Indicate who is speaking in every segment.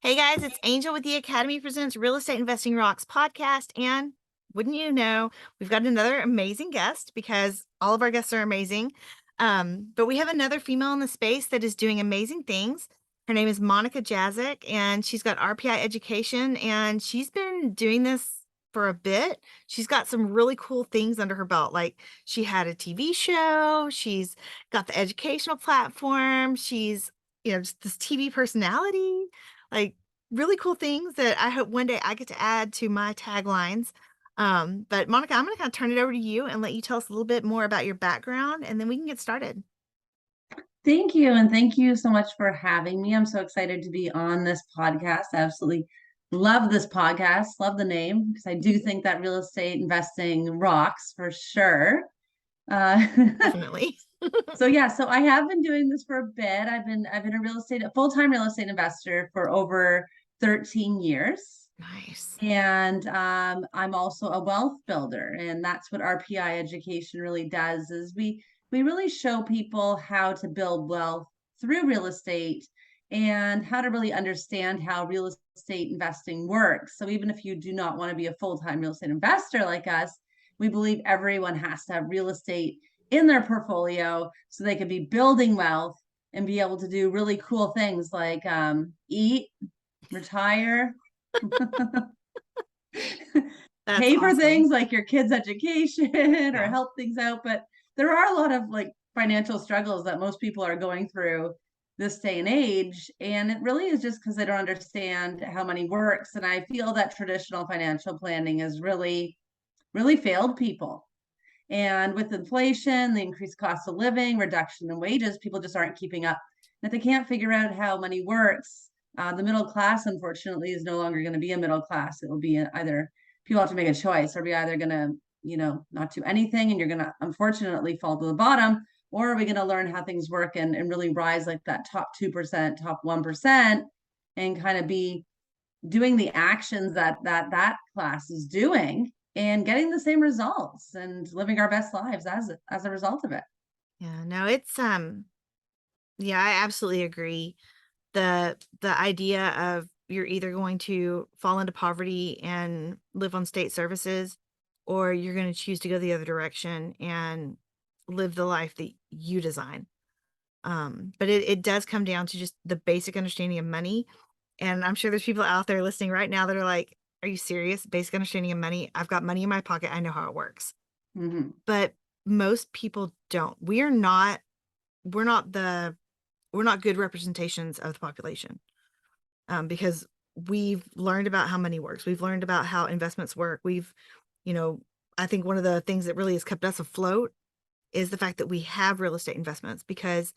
Speaker 1: Hey guys, it's Angel with the Academy Presents Real Estate Investing Rocks podcast. And wouldn't you know, we've got another amazing guest because all of our guests are amazing. But we have another female in the space that is doing amazing things. Her name is Monika Jazyk, and she's got RPI education, and she's been doing this for a bit. She's got some really cool things under her belt. Like she had a TV show, she's got the educational platform, she's, just this TV personality, like really cool things that I hope one day I get to add to my taglines. But Monica, I'm going to kind of turn it over to you and let you tell us a little bit more about your background, and then we can get started.
Speaker 2: Thank you. And thank you so much for having me. I'm so excited to be on this podcast. I absolutely love this podcast, love the name, because I do think that real estate investing rocks for sure. Uh,
Speaker 1: Definitely.
Speaker 2: so I have been doing this for a bit. I've been a full-time real estate investor for over 13 years.
Speaker 1: Nice.
Speaker 2: And I'm also a wealth builder, and that's what RPI education really does is we really show people how to build wealth through real estate and how to really understand how real estate investing works. So even if you do not want to be a full-time real estate investor like us, we believe everyone has to have real estate in their portfolio so they could be building wealth and be able to do really cool things like eat, retire,
Speaker 1: That's
Speaker 2: pay for
Speaker 1: awesome.
Speaker 2: things like your kids' education or
Speaker 1: Yeah.
Speaker 2: help things out. But there are a lot of like financial struggles that most people are going through this day and age. And it really is just because they don't understand how money works. And I feel that traditional financial planning has really failed people. And with inflation, the increased cost of living, reduction in wages, people just aren't keeping up. And if they can't figure out how money works, the middle class, unfortunately, is no longer going to be a middle class. It will be either people have to make a choice, or be either going to, not do anything and you're going to unfortunately fall to the bottom, or are we going to learn how things work and really rise like that top 2%, top 1%, and kind of be doing the actions that class is doing and getting the same results and living our best lives as a result of it.
Speaker 1: Yeah. No, yeah, I absolutely agree. The idea of you're either going to fall into poverty and live on state services, or you're going to choose to go the other direction and live the life that you design. But it does come down to just the basic understanding of money. And I'm sure there's people out there listening right now that are like, are you serious? Basic understanding of money. I've got money in my pocket. I know how it works.
Speaker 2: Mm-hmm.
Speaker 1: But most people don't. We're not the, we're not good representations of the population, because we've learned about how money works. We've learned about how investments work. You know, I think one of the things that really has kept us afloat is the fact that we have real estate investments, because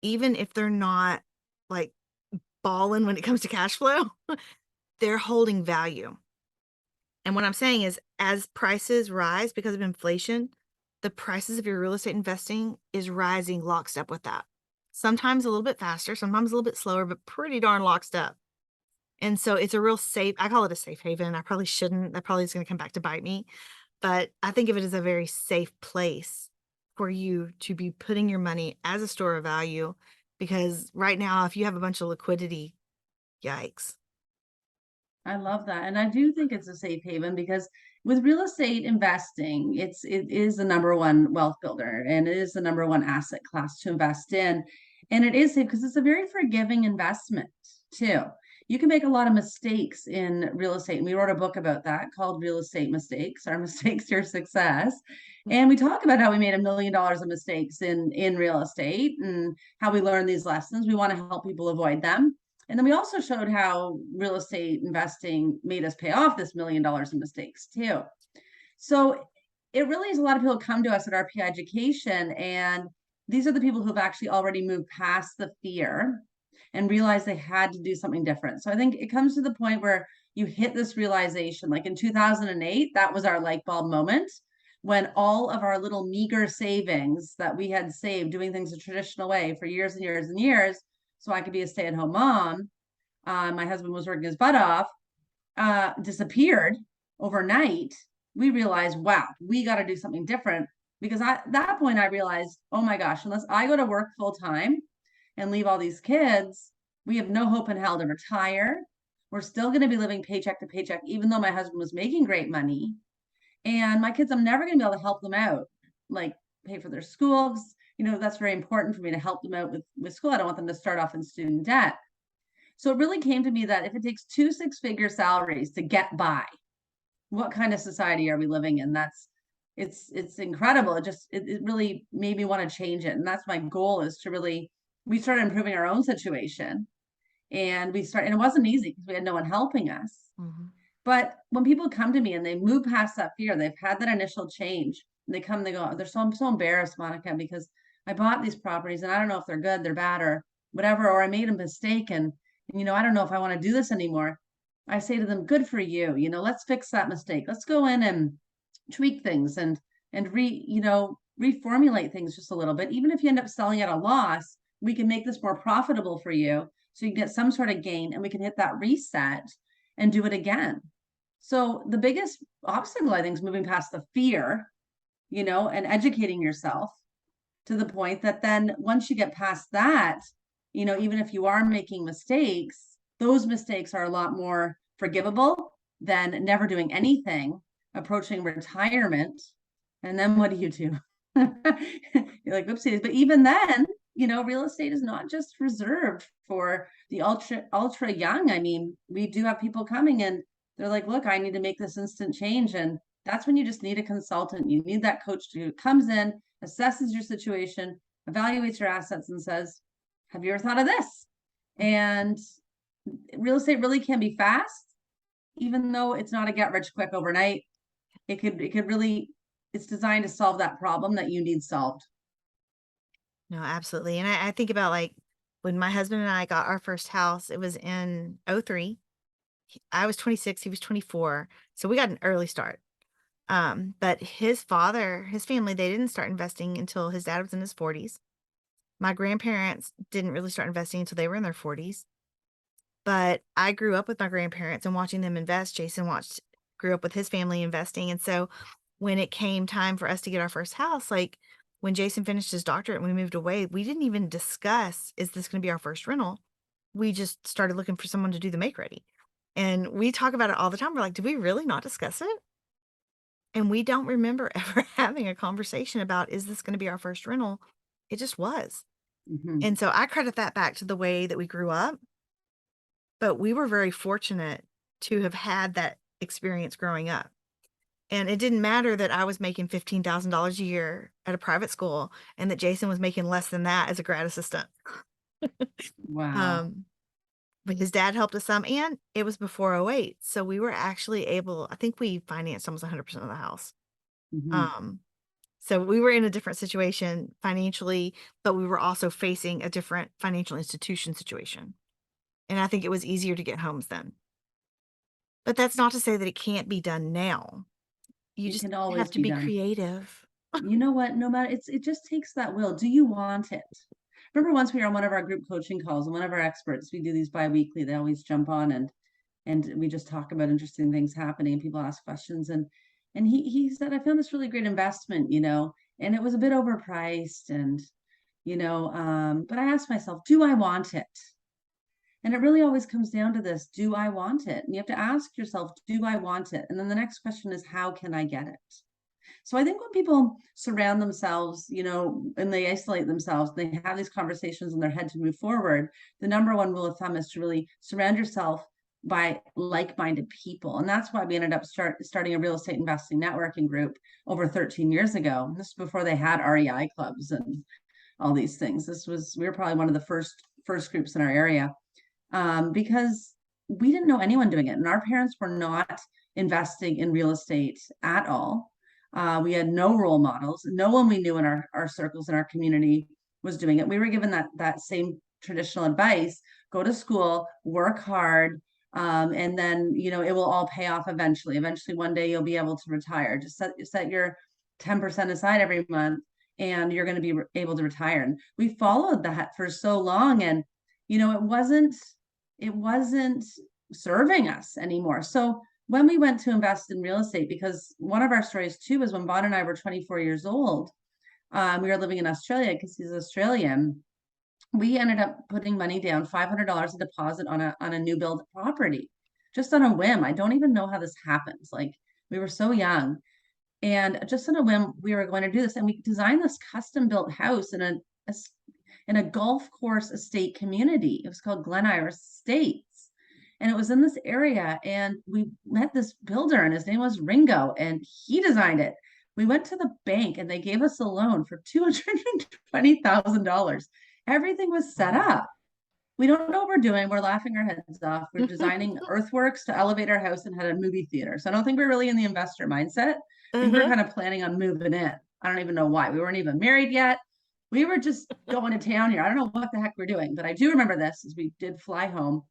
Speaker 1: even if they're not like balling when it comes to cash flow, they're holding value. And what I'm saying is, as prices rise because of inflation, the prices of your real estate investing is rising lockstep with that. Sometimes a little bit faster, sometimes a little bit slower, but pretty darn lockstep. And so it's a real safe, I call it a safe haven. I probably shouldn't. That probably is going to come back to bite me. But I think of it as a very safe place for you to be putting your money as a store of value. Because right now, if you have a bunch of liquidity, yikes.
Speaker 2: I love that. And I do think it's a safe haven because with real estate investing, it is the number one wealth builder and it is the number one asset class to invest in. And it is safe because it's a very forgiving investment too. You can make a lot of mistakes in real estate. And we wrote a book about that called Real Estate Mistakes, Our Mistakes, Your Success. And we talk about how we made $1 million of mistakes in real estate and how we learned these lessons. We want to help people avoid them. And then we also showed how real estate investing made us pay off this $1 million in mistakes too. So it really is a lot of people come to us at RPI Education, and these are the people who've actually already moved past the fear and realized they had to do something different. So I think it comes to the point where you hit this realization. Like in 2008, that was our light bulb moment when all of our little meager savings that we had saved doing things the traditional way for years and years and years, so I could be a stay-at-home mom. My husband was working his butt off, disappeared overnight. We realized, wow, we got to do something different because at that point I realized, oh my gosh, unless I go to work full time and leave all these kids, we have no hope in hell to retire. We're still going to be living paycheck to paycheck, even though my husband was making great money. And my kids, I'm never going to be able to help them out, like pay for their schools. You know, that's very important for me to help them out with school. I don't want them to start off in student debt. So it really came to me that if it takes 2 6-figure salaries to get by, what kind of society are we living in? It's incredible. It really made me want to change it. And that's my goal, is to really, we started improving our own situation, and and it wasn't easy because we had no one helping us.
Speaker 1: Mhm.
Speaker 2: But when people come to me and they move past that fear, they've had that initial change, and they come, they go, they're so, I'm so embarrassed, Monica, because I bought these properties and I don't know if they're good, they're bad, or whatever, or I made a mistake, and I don't know if I want to do this anymore. I say to them, good for you. Let's fix that mistake. Let's go in and tweak things and reformulate things just a little bit. Even if you end up selling at a loss, we can make this more profitable for you, so you can get some sort of gain, and we can hit that reset and do it again. So the biggest obstacle, I think, is moving past the fear, and educating yourself to the point that then once you get past that, even if you are making mistakes, those mistakes are a lot more forgivable than never doing anything, approaching retirement. And then what do you do? You're like, oopsies. But even then, real estate is not just reserved for the ultra young. I mean, we do have people coming and they're like, look, I need to make this instant change. And that's when you just need a consultant. You need that coach who comes in, assesses your situation, evaluates your assets, and says, have you ever thought of this? And real estate really can be fast, even though it's not a get rich quick overnight. It could really, it's designed to solve that problem that you need solved.
Speaker 1: No, absolutely. And I think about like when my husband and I got our first house, it was in '03. I was 26, he was 24. So we got an early start. But his father, his family, they didn't start investing until his dad was in his 40s. My grandparents didn't really start investing until they were in their 40s. But I grew up with my grandparents and watching them invest. Jason grew up with his family investing. And so when it came time for us to get our first house, like when Jason finished his doctorate and we moved away, we didn't even discuss, is this going to be our first rental? We just started looking for someone to do the make ready. And we talk about it all the time. We're like, did we really not discuss it? And we don't remember ever having a conversation about, is this going to be our first rental? It just was.
Speaker 2: Mm-hmm.
Speaker 1: And so I credit that back to the way that we grew up. But we were very fortunate to have had that experience growing up. And it didn't matter that I was making $15,000 a year at a private school and that Jason was making less than that as a grad assistant.
Speaker 2: Wow.
Speaker 1: Um, but his dad helped us some, and it was before '08. So we were actually able, I think we financed almost 100% of the house.
Speaker 2: Mm-hmm.
Speaker 1: Um, so we were in a different situation financially, but we were also facing a different financial institution situation. And I think it was easier to get homes then. But that's not to say that it can't be done now. You
Speaker 2: It
Speaker 1: just
Speaker 2: can
Speaker 1: have
Speaker 2: always
Speaker 1: to
Speaker 2: be
Speaker 1: be
Speaker 2: done.
Speaker 1: creative.
Speaker 2: You know what? No matter, it just takes that will. Do you want it? Remember once we were on one of our group coaching calls, and one of our experts, we do these bi-weekly, they always jump on, and we just talk about interesting things happening, and people ask questions, and he said, I found this really great investment, and it was a bit overpriced, and but I asked myself, do I want it? And it really always comes down to this, do I want it? And you have to ask yourself, do I want it? And then the next question is, how can I get it? So I think when people surround themselves, and they isolate themselves, they have these conversations in their head to move forward. The number one rule of thumb is to really surround yourself by like-minded people. And that's why we ended up starting a real estate investing networking group over 13 years ago. This is before they had REI clubs and all these things. We were probably one of the first groups in our area, because we didn't know anyone doing it. And our parents were not investing in real estate at all. We had no role models. No one we knew in our circles in our community was doing it. We were given that same traditional advice: go to school, work hard, and then it will all pay off eventually. Eventually, one day you'll be able to retire. Just set your 10% aside every month, and you're going to be able to retire. And we followed that for so long, and it wasn't serving us anymore. So when we went to invest in real estate, because one of our stories too was when Vaughn and I were 24 years old, we were living in Australia because he's Australian. We ended up putting money down, $500 a deposit on a new build property. just on a whim. I don't even know how this happens. Like, we were so young, and just on a whim, we were going to do this, and we designed this custom built house in a golf course estate community. It was called Glen Iris Estates. And it was in this area. And we met this builder, and his name was Ringo, and he designed it. We went to the bank and they gave us a loan for $220,000. Everything was set up. We don't know what we're doing. We're laughing our heads off. We're designing earthworks to elevate our house and had a movie theater. So I don't think we're really in the investor mindset. I think we're
Speaker 1: Uh-huh.
Speaker 2: kind of planning on moving in. I don't even know why. We weren't even married yet. We were just going to town here. I don't know what the heck we're doing, but I do remember this as we did fly home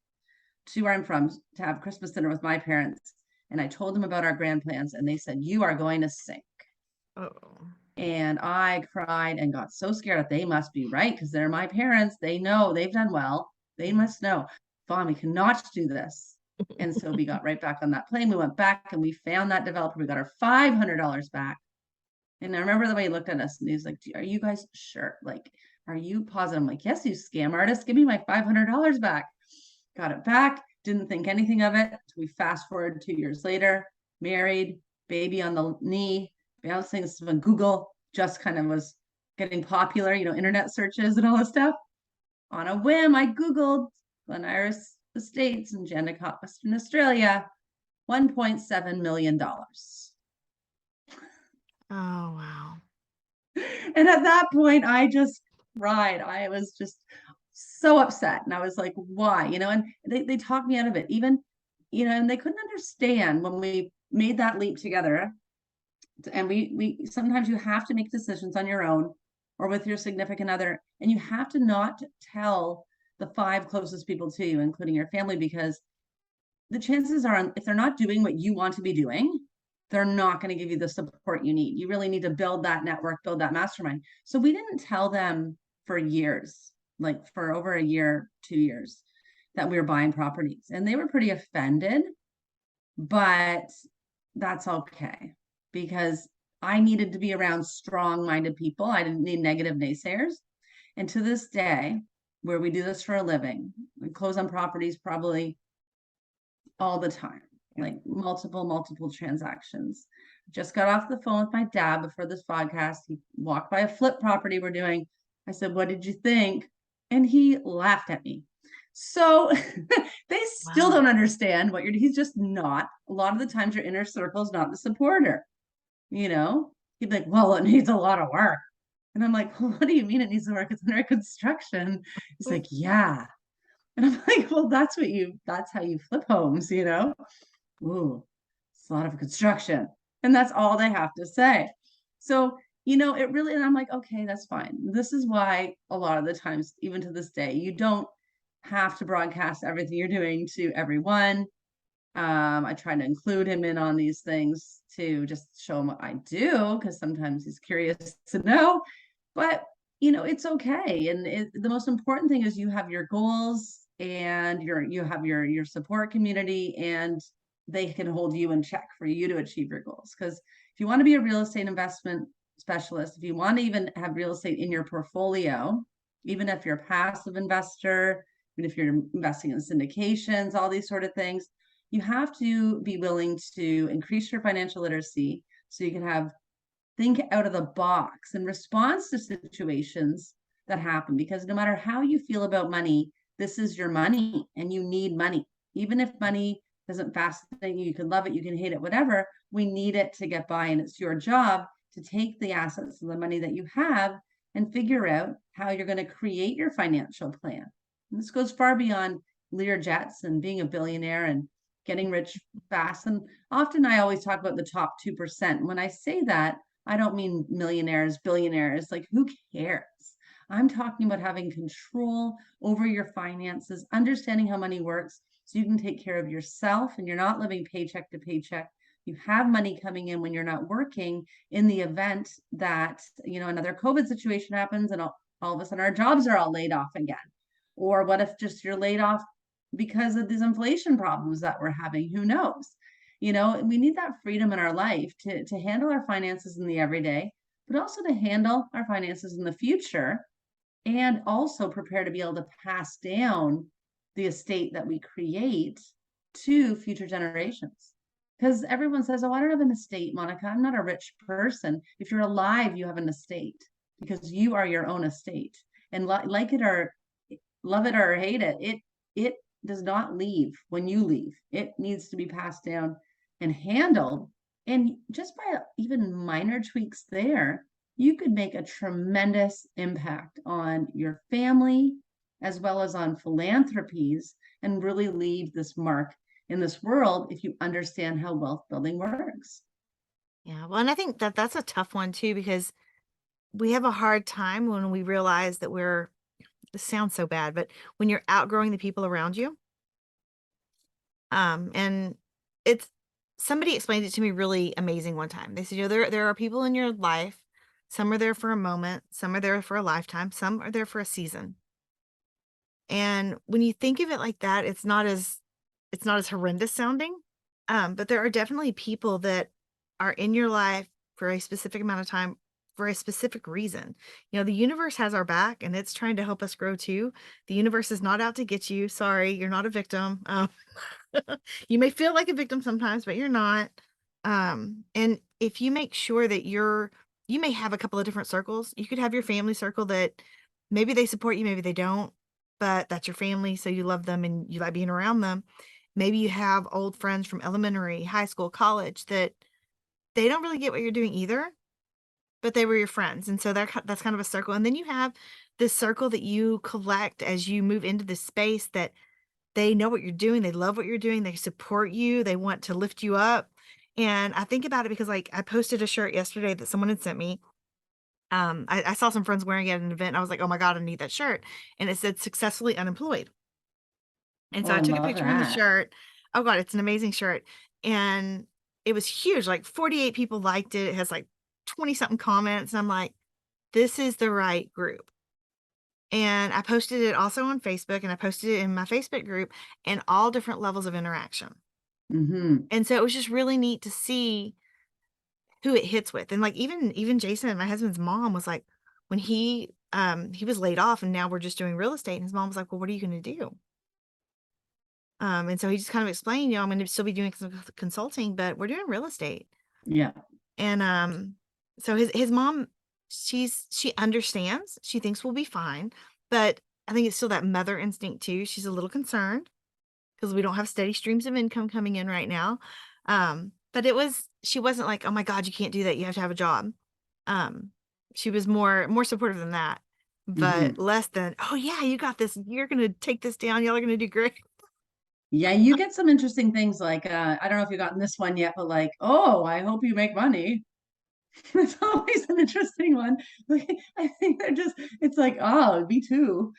Speaker 2: to where I'm from to have Christmas dinner with my parents. And I told them about our grand plans, and they said, "You are going to sink."
Speaker 1: Oh.
Speaker 2: And I cried and got so scared that they must be right because they're my parents. They know they've done well. They must know. Vaughn, we cannot do this. And so we got right back on that plane. We went back and we found that developer. We got our $500 back. And I remember the way he looked at us and he's like, "Are you guys sure? Like, are you positive?" I'm like, "Yes, you scam artist. Give me my $500 back." Got it back. Didn't think anything of it. We fast forward 2 years later, married, baby on the knee, bouncing this when Google just kind of was getting popular, internet searches and all this stuff. On a whim, I Googled Glen Iris Estates in Jandakot, Western Australia, $1.7 million.
Speaker 1: Oh, wow.
Speaker 2: And at that point, I just cried. I was just so upset. And I was like, why? And they talked me out of it. Even, and they couldn't understand when we made that leap together. And we sometimes you have to make decisions on your own or with your significant other, and you have to not tell the five closest people to you, including your family, because the chances are, if they're not doing what you want to be doing, they're not going to give you the support you need. You really need to build that network, build that mastermind. So we didn't tell them for years, like for over a year, 2 years, that we were buying properties. And they were pretty offended, but that's okay because I needed to be around strong minded people. I didn't need negative naysayers. And to this day, where we do this for a living, we close on properties probably all the time, like multiple transactions. Just got off the phone with my dad before this podcast. He walked by a flip property we're doing. I said, "What did you think?" And he laughed at me. So they still
Speaker 1: Wow.
Speaker 2: don't understand what he's just not. A lot of the times your inner circle is not the supporter, you know? He'd be like, "Well, it needs a lot of work." And I'm like, "Well, what do you mean it needs work? It's under construction." He's like, "Yeah." And I'm like, "Well, that's how you flip homes, you know?" "Ooh, it's a lot of construction." And that's all they have to say. So, it really, and I'm like, okay, that's fine. This is why a lot of the times, even to this day, you don't have to broadcast everything you're doing to everyone. I try to include him in on these things to just show him what I do, because sometimes he's curious to know. But it's okay. And the most important thing is you have your goals and you have your support community, and they can hold you in check for you to achieve your goals. Because if you want to be a real estate investment specialist, if you want to even have real estate in your portfolio, even if you're a passive investor, even if you're investing in syndications, all these sort of things, you have to be willing to increase your financial literacy so you can think out of the box in response to situations that happen. Because no matter how you feel about money, this is your money and you need money. Even if money doesn't fascinate you, you can love it, you can hate it, whatever, we need it to get by. And it's your job to take the assets and the money that you have and figure out how you're going to create your financial plan. And this goes far beyond Lear jets and being a billionaire and getting rich fast. And often I always talk about the top 2%. When I say that, I don't mean millionaires, billionaires, like who cares? I'm talking about having control over your finances, understanding how money works so you can take care of yourself and you're not living paycheck to paycheck. You have money coming in when you're not working in the event that, another COVID situation happens and all of a sudden our jobs are all laid off again. Or what if just you're laid off because of these inflation problems that we're having? Who knows? We need that freedom in our life to handle our finances in the everyday, but also to handle our finances in the future, and also prepare to be able to pass down the estate that we create to future generations. Because everyone says, oh, I don't have an estate, Monica. I'm not a rich person. If you're alive, you have an estate because you are your own estate. And like it or love it or hate it, it does not leave when you leave. It needs to be passed down and handled. And just by even minor tweaks there, you could make a tremendous impact on your family as well as on philanthropies and really leave this mark in this world if you understand how wealth building works.
Speaker 1: Yeah. Well, and I think that that's a tough one too, because we have a hard time when we realize that we're, this sounds so bad, but when you're outgrowing the people around you. And it's, somebody explained it to me really amazing one time. They said, you know, there are people in your life, some are there for a moment, some are there for a lifetime, some are there for a season. And when you think of it like that, it's not as horrendous sounding. But there are definitely people that are in your life for a specific amount of time for a specific reason. You know, the universe has our back and it's trying to help us grow too. The universe is not out to get you. Sorry, you're not a victim. You may feel like a victim sometimes, but you're not. And if you make sure that you may have a couple of different circles. You could have your family circle that maybe they support you, maybe they don't, but that's your family, so you love them and you like being around them. Maybe you have old friends from elementary, high school, college that they don't really get what you're doing either, but they were your friends. And so that's kind of a circle. And then you have this circle that you collect as you move into this space that they know what you're doing, they love what you're doing, they support you, they want to lift you up. And I think about it because, like, I posted a shirt yesterday that someone had sent me. I saw some friends wearing it at an event, and I was like, "Oh my god, I need that shirt." And it said "successfully unemployed." And
Speaker 2: Oh,
Speaker 1: so I
Speaker 2: I
Speaker 1: took a
Speaker 2: love
Speaker 1: picture in the
Speaker 2: that.
Speaker 1: shirt. Oh god, it's an amazing shirt. And it was huge, like 48 people liked it. It has like 20 something comments. And I'm like, this is the right group. And I posted it also on Facebook and I posted it in my Facebook group and all different levels of interaction.
Speaker 2: Hmm.
Speaker 1: And so it was just really neat to see who it hits with. And like even Jason, my husband's mom was like, when he was laid off and now we're just doing real estate. And his mom was like, well, what are you gonna do? And so he just kind of explained, you know, I'm gonna still be doing some consulting, but we're doing real estate.
Speaker 2: Yeah.
Speaker 1: And so his mom, she understands, she thinks we'll be fine, but I think it's still that mother instinct too. She's a little concerned because we don't have steady streams of income coming in right now. But she wasn't like, oh my God, you can't do that. You have to have a job. Um, she was more supportive than that, but
Speaker 2: Hmm.
Speaker 1: less than, oh yeah, you got this. You're gonna take this down. Y'all are gonna do great.
Speaker 2: Yeah, you get some interesting things like I don't know if you've gotten this one yet, but like, oh, I hope you make money. It's always an interesting one. Like, I think they're just, it's like, oh, me too.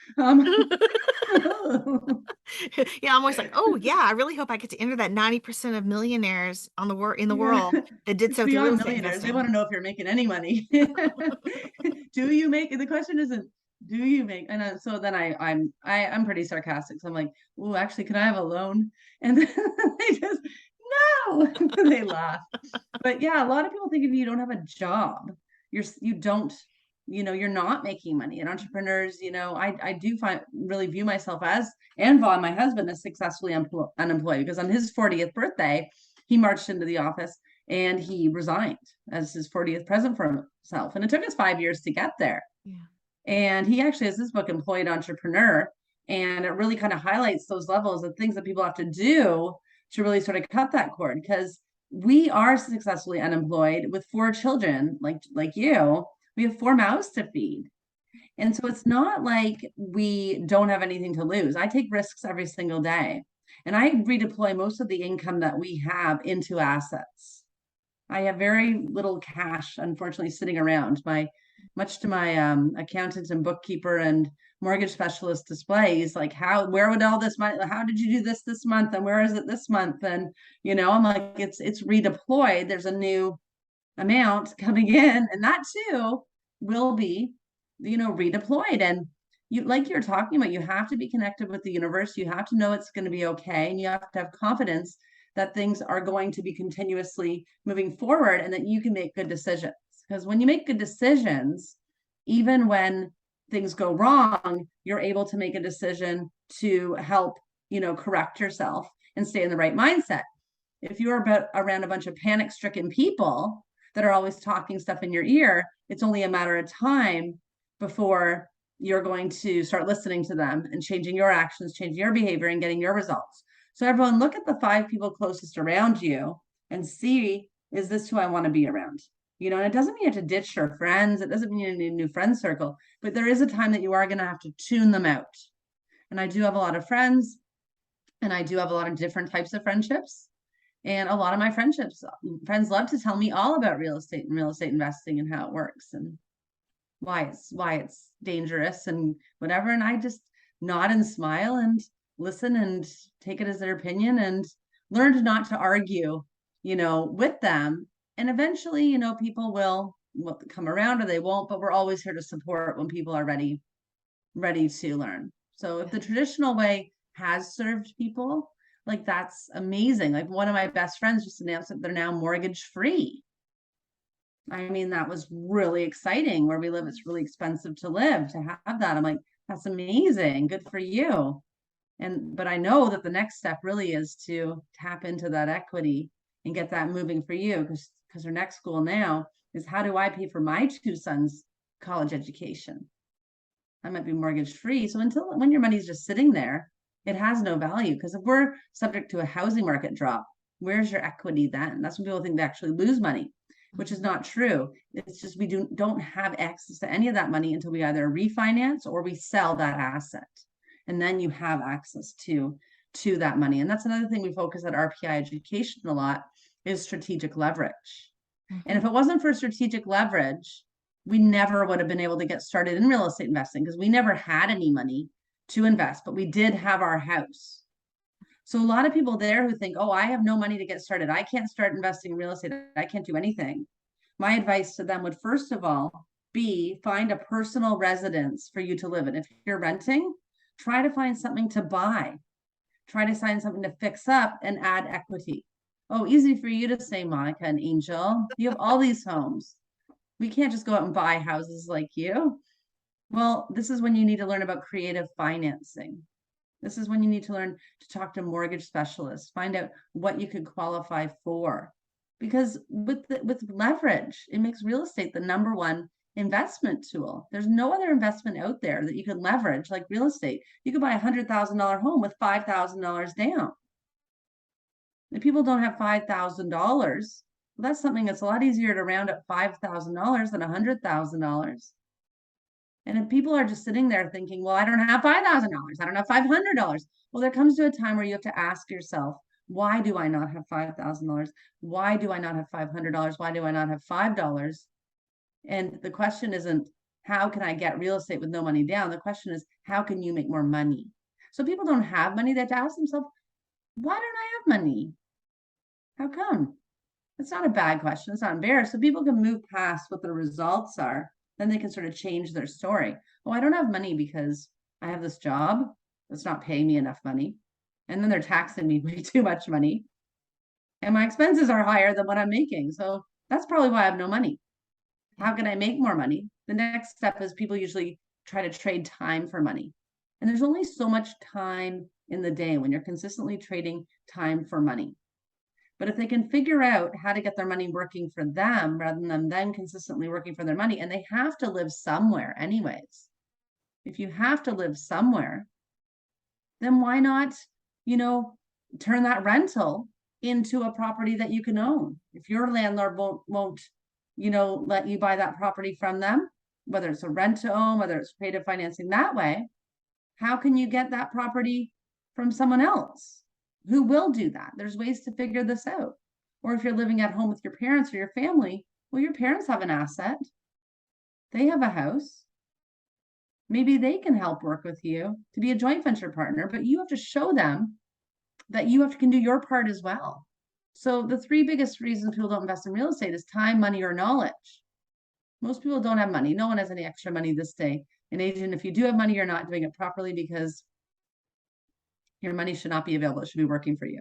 Speaker 1: Yeah, I'm always like, "Oh, yeah, I really hope I get to enter that 90% of millionaires on the in the
Speaker 2: Yeah,
Speaker 1: world that did
Speaker 2: it's
Speaker 1: so through real
Speaker 2: beyond
Speaker 1: estate
Speaker 2: millionaires. They want
Speaker 1: investing."
Speaker 2: to know if you're making any money. Do you make, the question isn't, do you make, and so then I'm pretty sarcastic. So I'm like, oh, actually, can I have a loan? And then they just, no, they laugh. But yeah, a lot of people think if you don't have a job, you don't, you're not making money. And entrepreneurs, I do really view myself as, and Vaughn, my husband, is successfully unemployed because on his 40th birthday, he marched into the office and he resigned as his 40th present for himself. And it took us 5 years to get there.
Speaker 1: Yeah.
Speaker 2: And he actually has this book, Employed Entrepreneur, and it really kind of highlights those levels of things that people have to do to really sort of cut that cord. Because we are successfully unemployed with 4 children, like you. We have 4 mouths to feed. And so it's not like we don't have anything to lose. I take risks every single day. And I redeploy most of the income that we have into assets. I have very little cash, unfortunately, sitting around. Much to my accountant and bookkeeper and mortgage specialist displays, like where would all this money? How did you do this month, and where is it this month? And I'm like, it's redeployed. There's a new amount coming in, and that too will be, redeployed. And like you're talking about, you have to be connected with the universe. You have to know it's going to be okay, and you have to have confidence that things are going to be continuously moving forward and that you can make good decisions. Because when you make good decisions, even when things go wrong, you're able to make a decision to help correct yourself and stay in the right mindset. If you're around a bunch of panic stricken people that are always talking stuff in your ear, it's only a matter of time before you're going to start listening to them and changing your actions, changing your behavior, and getting your results. So everyone, look at the 5 people closest around you and see, is this who I want to be around? And it doesn't mean you have to ditch your friends. It doesn't mean you need a new friend circle, but there is a time that you are going to have to tune them out. And I do have a lot of friends, and I do have a lot of different types of friendships. And a lot of my friends love to tell me all about real estate and real estate investing and how it works and why it's dangerous and whatever. And I just nod and smile and listen and take it as their opinion and learned not to argue, with them. And eventually, people will come around or they won't, but we're always here to support when people are ready to learn. So if the traditional way has served people, like that's amazing. Like one of my best friends just announced that they're now mortgage free. I mean, that was really exciting. Where we live, it's really expensive to live. To have that, I'm like, that's amazing. Good for you. But I know that the next step really is to tap into that equity and get that moving for you, because her next goal now is, how do I pay for my 2 sons' college education? I might be mortgage free. So when your money's just sitting there, it has no value, because if we're subject to a housing market drop, where's your equity then? That's when people think they actually lose money, which is not true. It's just we don't have access to any of that money until we either refinance or we sell that asset. And then you have access to that money. And that's another thing we focus at RPI Education a lot, is strategic leverage. And if it wasn't for strategic leverage, we never would have been able to get started in real estate investing, because we never had any money to invest, but we did have our house. So a lot of people there who think, oh, I have no money to get started, I can't start investing in real estate, I can't do anything. My advice to them would first of all be, find a personal residence for you to live in. If you're renting, try to find something to buy. Try to find something to fix up and add equity. Oh, easy for you to say, Monica and Angel. You have all these homes. We can't just go out and buy houses like you. Well, this is when you need to learn about creative financing. This is when you need to learn to talk to mortgage specialists, find out what you could qualify for. Because with leverage, it makes real estate the #1 investment tool. There's no other investment out there that you could leverage like real estate. You could buy $100,000 home with $5,000 down. If people don't have $5,000, well, that's something that's a lot easier to round up $5,000 than $100,000. And if people are just sitting there thinking, well, I don't have $5,000, I don't have $500. Well, there comes to a time where you have to ask yourself, why do I not have $5,000? Why do I not have $500? Why do I not have $5? And the question isn't, how can I get real estate with no money down? The question is, how can you make more money? So people don't have money. They have to ask themselves, why don't I have money? How come? It's not a bad question. It's not embarrassed. So people can move past what the results are. Then they can sort of change their story. Oh, I don't have money because I have this job that's not paying me enough money. And then they're taxing me way too much money. And my expenses are higher than what I'm making. So that's probably why I have no money. How can I make more money? The next step is, people usually try to trade time for money. And there's only so much time in the day when you're consistently trading time for money. But if they can figure out how to get their money working for them rather than them consistently working for their money, and they have to live somewhere anyways. If you have to live somewhere, then why not, turn that rental into a property that you can own? If your landlord won't let you buy that property from them, whether it's a rent to own, whether it's creative financing that way, how can you get that property from someone else who will do that? There's ways to figure this out. Or if you're living at home with your parents or your family, well, your parents have an asset. They have a house. Maybe they can help work with you to be a joint venture partner, but you have to show them that you can do your part as well. So the 3 biggest reasons people don't invest in real estate is time, money, or knowledge. Most people don't have money. No one has any extra money this day and age. And if you do have money, you're not doing it properly, because your money should not be available. It should be working for you.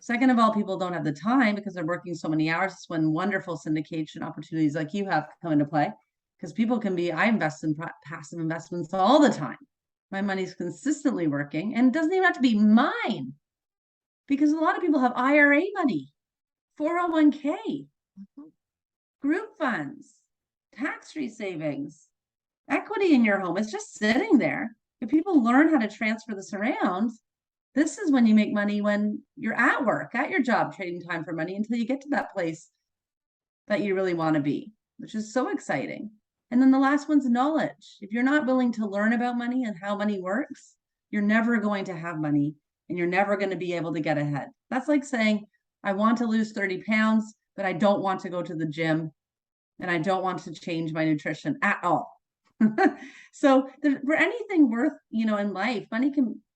Speaker 2: Second of all, people don't have the time because they're working so many hours. It's when wonderful syndication opportunities like you have come into play, because people can be, I invest in passive investments all the time. My money's consistently working, and it doesn't even have to be mine, because a lot of people have IRA money, 401k,
Speaker 1: Mhm.
Speaker 2: group funds, tax-free savings, equity in your home. It's just sitting there. If people learn how to transfer this around, this is when you make money, when you're at work, at your job, trading time for money until you get to that place that you really want to be, which is so exciting. And then the last one's knowledge. If you're not willing to learn about money and how money works, you're never going to have money, and you're never going to be able to get ahead. That's like saying, I want to lose 30 pounds, but I don't want to go to the gym, and I don't want to change my nutrition at all. So for anything worth, in life, no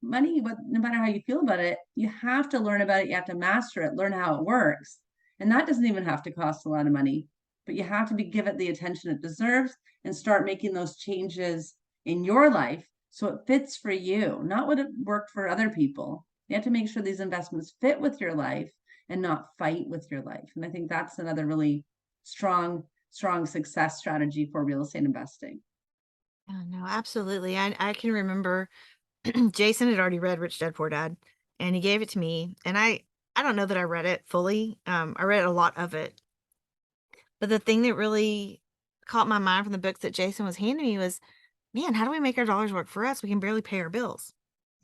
Speaker 2: matter how you feel about it, you have to learn about it. You have to master it, learn how it works. And that doesn't even have to cost a lot of money, but you have to give it the attention it deserves and start making those changes in your life so it fits for you, not what it worked for other people. You have to make sure these investments fit with your life and not fight with your life. And I think that's another really strong success strategy for real estate investing.
Speaker 1: Oh, no, absolutely. I can remember Jason had already read Rich Dad Poor Dad, and he gave it to me. And I don't know that I read it fully. I read a lot of it, but the thing that really caught my mind from the books that Jason was handing me was, man, how do we make our dollars work for us? We can barely pay our bills.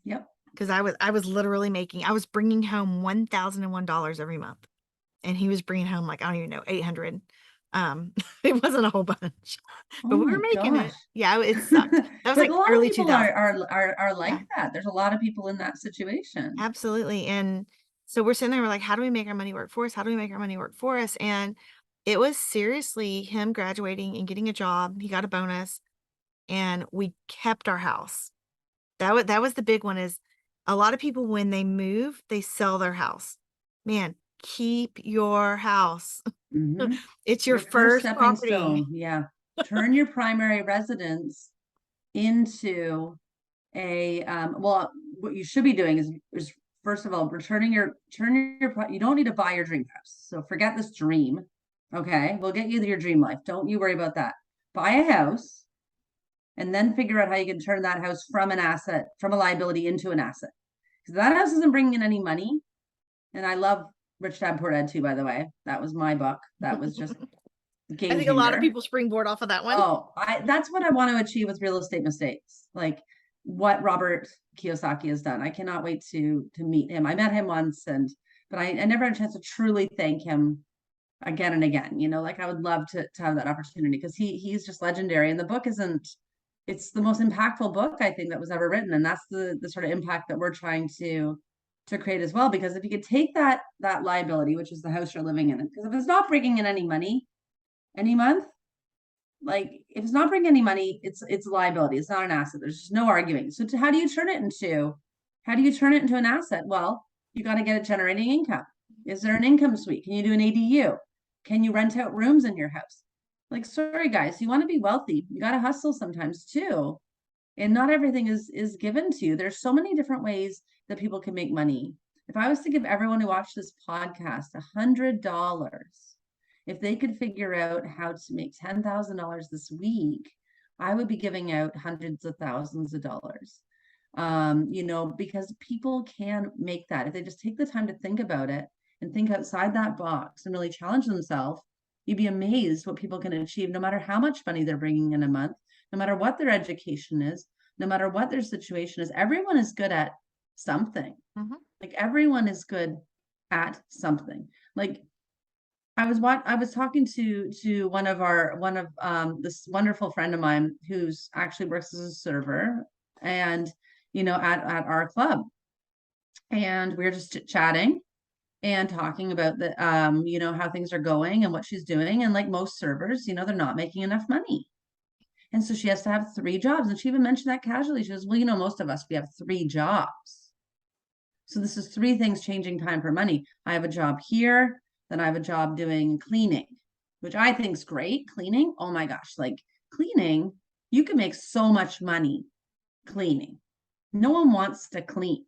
Speaker 2: Yep.
Speaker 1: Because I was literally I was bringing home $1,001 every month, and he was bringing home like, I don't even know, 800. It wasn't a whole bunch,
Speaker 2: Oh
Speaker 1: but we
Speaker 2: my
Speaker 1: were making
Speaker 2: gosh.
Speaker 1: it. Yeah, it sucked. That was
Speaker 2: But a
Speaker 1: like
Speaker 2: lot of
Speaker 1: early
Speaker 2: people
Speaker 1: 2000s.
Speaker 2: are like
Speaker 1: Yeah.
Speaker 2: that. There's a lot of people in that situation.
Speaker 1: Absolutely, and so we're sitting there, we're like, "How do we make our money work for us? How do we make our money work for us?" And it was seriously him graduating and getting a job. He got a bonus, and we kept our house. That was the big one. Is a lot of people, when they move, they sell their house. Man, keep your house.
Speaker 2: Hmm.
Speaker 1: It's your
Speaker 2: Your first
Speaker 1: first
Speaker 2: stepping
Speaker 1: property.
Speaker 2: stone. Yeah. Turn your primary residence into well, what you should be doing is first of all, you don't need to buy your dream house. So forget this dream. Okay. We'll get you your dream life. Don't you worry about that. Buy a house and then figure out how you can turn that house from a liability into an asset. Because that house isn't bringing in any money. And I love Rich Dad Poor Dad too, by the way. That was my book. That was just a
Speaker 1: I
Speaker 2: game
Speaker 1: think a lot of
Speaker 2: changer.
Speaker 1: people springboard off of that one.
Speaker 2: Oh, that's what I want to achieve with real estate mistakes. Like what Robert Kiyosaki has done. I cannot wait to meet him. I met him once, but I never had a chance to truly thank him again and again. Like I would love to have that opportunity, because he's just legendary. And the book isn't it's the most impactful book I think that was ever written. And that's the sort of impact that we're trying to create as well. Because if you could take that liability, which is the house you're living in, because if it's not bringing in any money any month, like if it's not bringing any money, it's a liability. It's not an asset. There's just no arguing. So how do you turn it into an asset? Well, you got to get it generating income. Is there an income suite? Can you do an ADU? Can you rent out rooms in your house? Like, sorry guys, you want to be wealthy, you got to hustle sometimes too. And not everything is given to you. There's so many different ways that people can make money. If I was to give everyone who watched this podcast $100, if they could figure out how to make $10,000 this week, I would be giving out hundreds of thousands of dollars. Because people can make that if they just take the time to think about it and think outside that box and really challenge themselves. You'd be amazed what people can achieve, no matter how much money they're bringing in a month, no matter what their education is, no matter what their situation is. Everyone is good at something.
Speaker 1: Mhm.
Speaker 2: Like everyone is good at something. Like I was talking to one of this wonderful friend of mine who's actually works as a server, and at our club, and we were just chatting and talking about how things are going and what she's doing. And like most servers, they're not making enough money. And so she has to have three jobs. And she even mentioned that casually. She goes, well, most of us, we have three jobs. So this is three things changing time for money. I have a job here, then I have a job doing cleaning, which I think is great. Cleaning, oh my gosh, like cleaning, you can make so much money cleaning. No one wants to clean.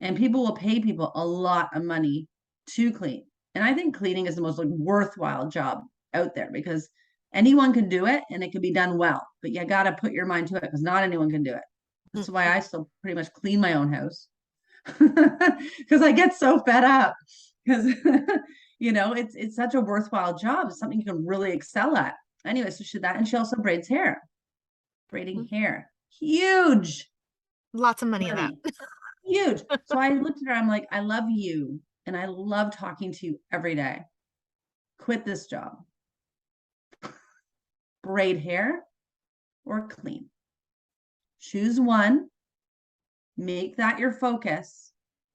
Speaker 2: And people will pay people a lot of money to clean. And I think cleaning is the most like worthwhile job out there, because anyone can do it and it can be done well, but you got to put your mind to it, because not anyone can do it. This is why I still pretty much clean my own house because I get so fed up because it's such a worthwhile job. It's something you can really excel at. Anyway, so she also braids hair. Braiding hair. Huge
Speaker 1: Lots of money in that.
Speaker 2: money. Huge. So I looked at her, I'm like, I love you and I love talking to you every day. Quit this job. Braid hair or clean. Choose one, make that your focus,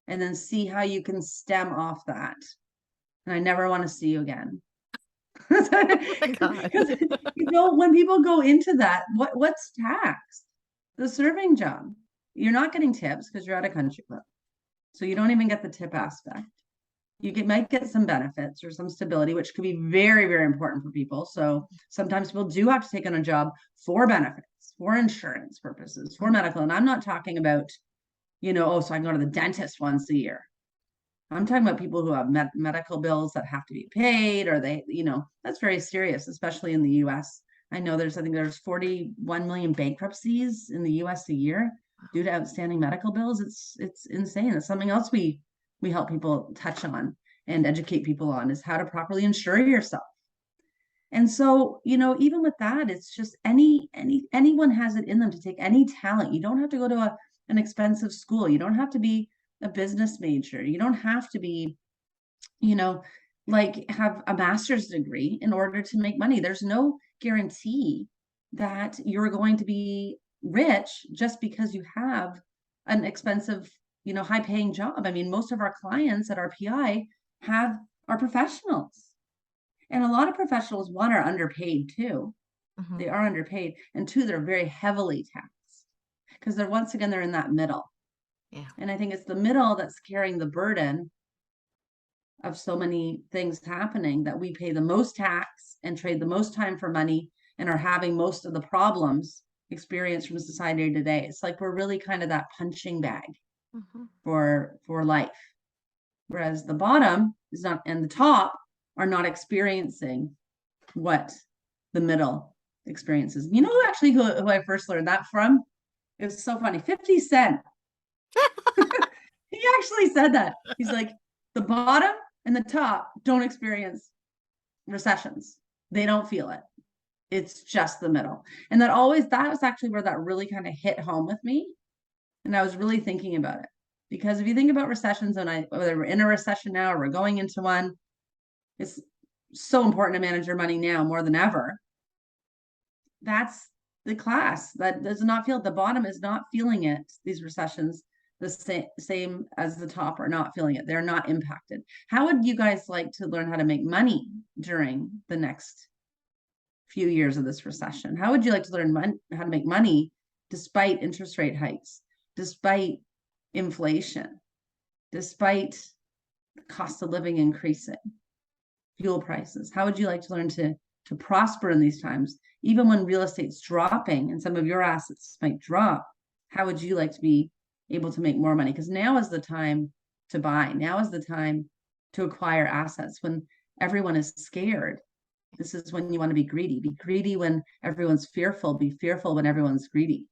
Speaker 2: and then see how you can stem off that. And I never want to see you again.
Speaker 1: Oh my God.
Speaker 2: Because when people go into that, what's taxed? The serving job. You're not getting tips because you're at a country club. So you don't even get the tip aspect. Might get some benefits or some stability, which could be very, very important for people. So sometimes people do have to take on a job for benefits, for insurance purposes, for medical. And I'm not talking about, so I can go to the dentist once a year. I'm talking about people who have medical bills that have to be paid, or that's very serious, especially in the US. I know I think there's 41 million bankruptcies in the US a year due to outstanding medical bills. It's insane. It's something else we help people touch on and educate people on, is how to properly insure yourself. And so, even with that, it's just anyone has it in them to take any talent. You don't have to go to an expensive school. You don't have to be a business major. You don't have to be, have a master's degree in order to make money. There's no guarantee that you're going to be rich just because you have an expensive, high paying job. I mean, most of our clients at our PI are professionals. And a lot of professionals, one, are underpaid too.
Speaker 1: Mhm.
Speaker 2: They are underpaid. And two, they're very heavily taxed because they're in that middle.
Speaker 1: Yeah.
Speaker 2: And I think it's the middle that's carrying the burden of so many things happening, that we pay the most tax and trade the most time for money and are having most of the problems experienced from society today. It's like we're really kind of that punching bag for life. Whereas the bottom is not, and the top are not experiencing what the middle experiences. You know actually who I first learned that from? It was so funny. 50 Cent. He actually said that. He's like, the bottom and the top don't experience recessions. They don't feel it. It's just the middle. And that was actually where that really kind of hit home with me. And I was really thinking about it. Because if you think about recessions, whether we're in a recession now or we're going into one, it's so important to manage your money now more than ever. That's the class that does not feel, the bottom is not feeling it, these recessions, the same as the top are not feeling it. They're not impacted. How would you guys like to learn how to make money during the next few years of this recession? How would you like to learn how to make money despite interest rate hikes, despite inflation, despite the cost of living increasing, fuel prices? How would you like to learn to prosper in these times, even when real estate's dropping and some of your assets might drop? How would you like to be able to make more money? Because now is the time to buy. Now is the time to acquire assets when everyone is scared. This is when you want to be greedy. Be greedy when everyone's fearful. Be fearful when everyone's greedy.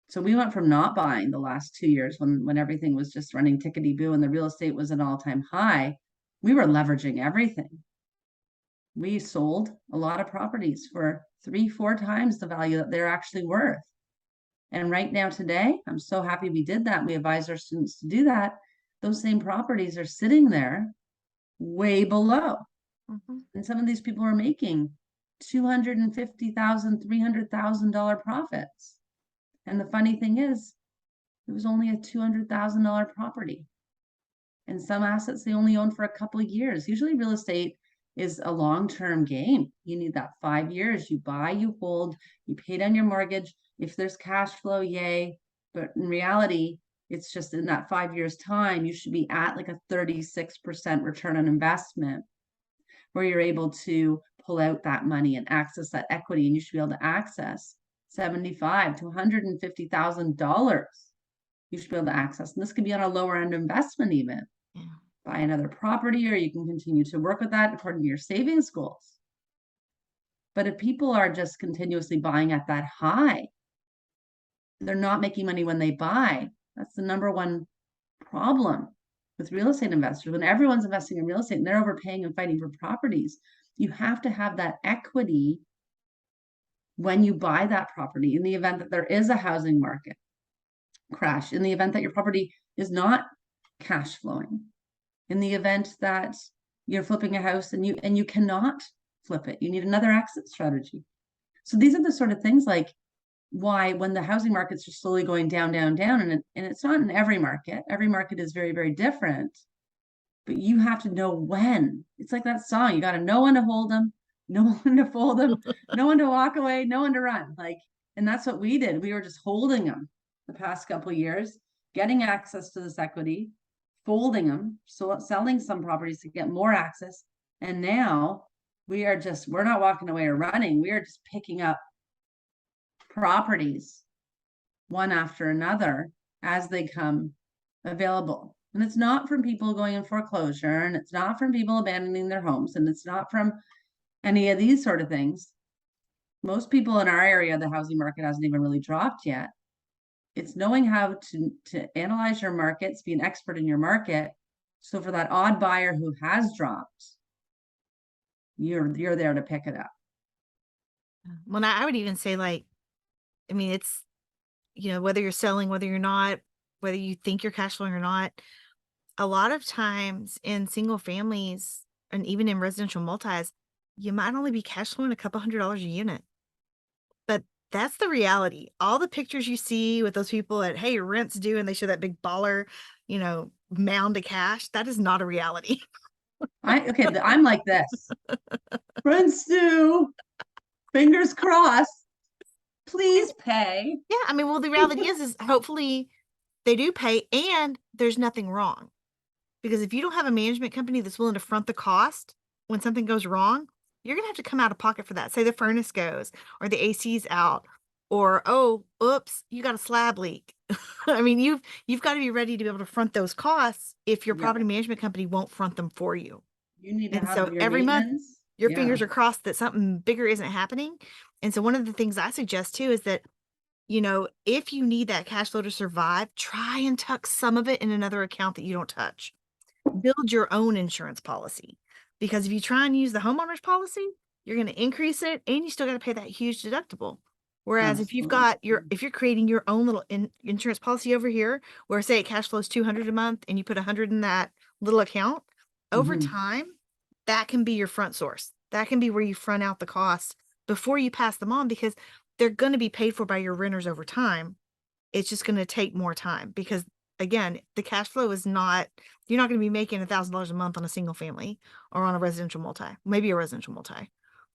Speaker 2: So we went from not buying the last 2 years when everything was just running tickety-boo and the real estate was an all-time high. We were leveraging everything. We sold a lot of properties for 3-4 times the value that they're actually worth. And right now today, I'm so happy we did that. We advise our students to do that. Those same properties are sitting there way below. And some of these people are making $250,000, $300,000 profits. And the funny thing is, it was only a $200,000 property. And some assets they only own for a couple of years. Usually real estate is a long-term game. You need that 5 years. You buy, you hold, you pay down your mortgage. If there's cash flow, yay. But in reality, it's just in that 5 years time, you should be at like a 36% return on investment, where you're able to pull out that money and access that equity. And you should be able to access $75,000 to $150,000. You should be able to access. And this could be on a lower end investment even. Yeah. Buy another property, or you can continue to work with that according to your savings goals. But if people are just continuously buying at that high, They're not making money when they buy. That's the number one problem with real estate investors. When everyone's investing in real estate and they're overpaying and fighting for properties, you have to have that equity when you buy that property in the event that there is a housing market crash, in the event that your property is not cash flowing, in the event that you're flipping a house and you cannot flip it. You need another exit strategy. So these are the sort of things like why when the housing markets are slowly going down, down, down, and it's not in every market. Every market is very, very different. But you have to know when. It's like that song. You got to know when to hold them, know when to fold them, know when to walk away, know when to run. Like, and that's what we did. We were just holding them the past couple of years, getting access to this equity, folding them, so selling some properties to get more access. And now we're not walking away or running. We are just picking up properties one after another as they come available. And it's not from people going in foreclosure, and it's not from people abandoning their homes, and it's not from any of these sort of things. Most people in our area, the housing market hasn't even really dropped yet. It's knowing how to analyze your markets, be an expert in your market. So for that odd buyer who has dropped, you're there to pick it up.
Speaker 1: Well, I would even say, like, I mean, it's, whether you're selling, whether you're not, whether you think you're cash flowing or not, a lot of times in single families and even in residential multis, you might only be cash flowing a couple $100 a unit. But that's the reality. All the pictures you see with those people at, hey, rent's due, and they show that big baller, mound of cash, that is not a reality.
Speaker 2: I'm like this. Rent's due. Fingers crossed. Please pay.
Speaker 1: Yeah, I mean, well, the reality is hopefully they do pay and there's nothing wrong. Because if you don't have a management company that's willing to front the cost when something goes wrong, you're gonna have to come out of pocket for that. Say the furnace goes, or the AC's out, or oh, oops, you got a slab leak. I mean, you've got to be ready to be able to front those costs if your
Speaker 2: Yeah.
Speaker 1: property management company won't front them for you.
Speaker 2: You need to
Speaker 1: And
Speaker 2: have
Speaker 1: so
Speaker 2: your
Speaker 1: every month
Speaker 2: maintenance.
Speaker 1: your
Speaker 2: Yeah.
Speaker 1: fingers are crossed that something bigger isn't happening. And so one of the things I suggest too is that, if you need that cash flow to survive, try and tuck some of it in another account that you don't touch. Build your own insurance policy, because if you try and use the homeowner's policy, you're going to increase it and you still got to pay that huge deductible. Whereas if
Speaker 2: Absolutely.
Speaker 1: if you're creating your own little insurance policy over here, where say it cash flows 200 a month and you put 100 in that little account, over
Speaker 2: Mhm.
Speaker 1: time, that can be your front source. That can be where you front out the costs before you pass them on, because they're going to be paid for by your renters over time. It's just going to take more time because, again, the cash flow is not, you're not going to be making $1,000 a month on a single family or on a residential multi, maybe a residential multi,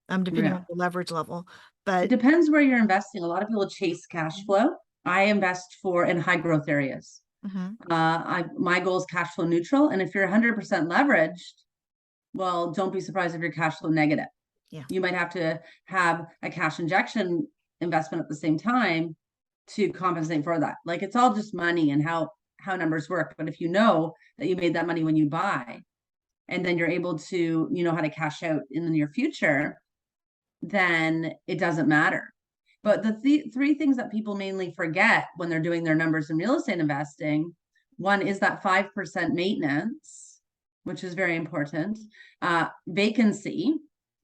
Speaker 1: depending
Speaker 2: Yeah.
Speaker 1: on the leverage level.
Speaker 2: It
Speaker 1: But
Speaker 2: depends where you're investing. A lot of people chase cash
Speaker 1: Mhm.
Speaker 2: flow. I invest in high growth areas.
Speaker 1: Mhm.
Speaker 2: My goal is cash flow neutral. And if you're 100% leveraged, well, don't be surprised if you're cash flow negative.
Speaker 1: Yeah.
Speaker 2: You might have to have a cash injection investment at the same time to compensate for that. Like it's all just money and how numbers work. But if you know that you made that money when you buy, and then you're able to, how to cash out in the near future, then it doesn't matter. But the three things that people mainly forget when they're doing their numbers in real estate investing, one is that 5% maintenance, which is very important. Vacancy,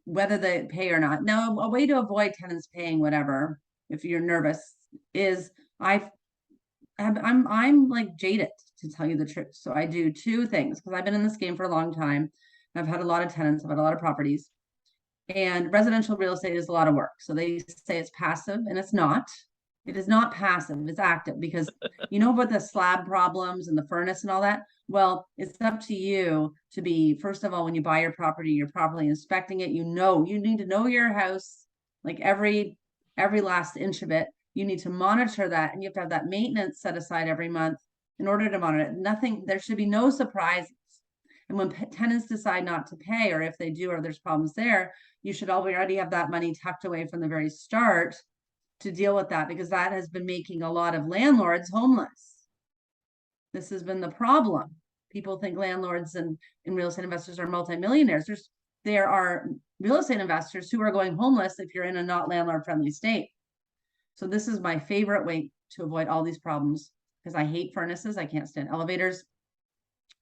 Speaker 2: whether they pay or not. Now, a way to avoid tenants paying whatever, if you're nervous, is I'm like jaded, to tell you the truth. So I do two things because I've been in this game for a long time. I've had a lot of tenants, I've had a lot of properties. And residential real estate is a lot of work. So they say it's passive, and it's not. It is not passive, it's active, because you know about the slab problems and the furnace and all that. Well, it's up to you to be, first of all, when you buy your property, you're properly inspecting it. You need to know your house, like every last inch of it. You need to monitor that, and you have to have that maintenance set aside every month in order to monitor it. Nothing, there should be no surprises. And when tenants decide not to pay, or if they do, or there's problems there, you should already have that money tucked away from the very start to deal with that, because that has been making a lot of landlords homeless. This has been the problem. People think landlords and real estate investors are multimillionaires. There are real estate investors who are going homeless if you're in a not landlord friendly state. So this is my favorite way to avoid all these problems because I hate furnaces. I can't stand elevators.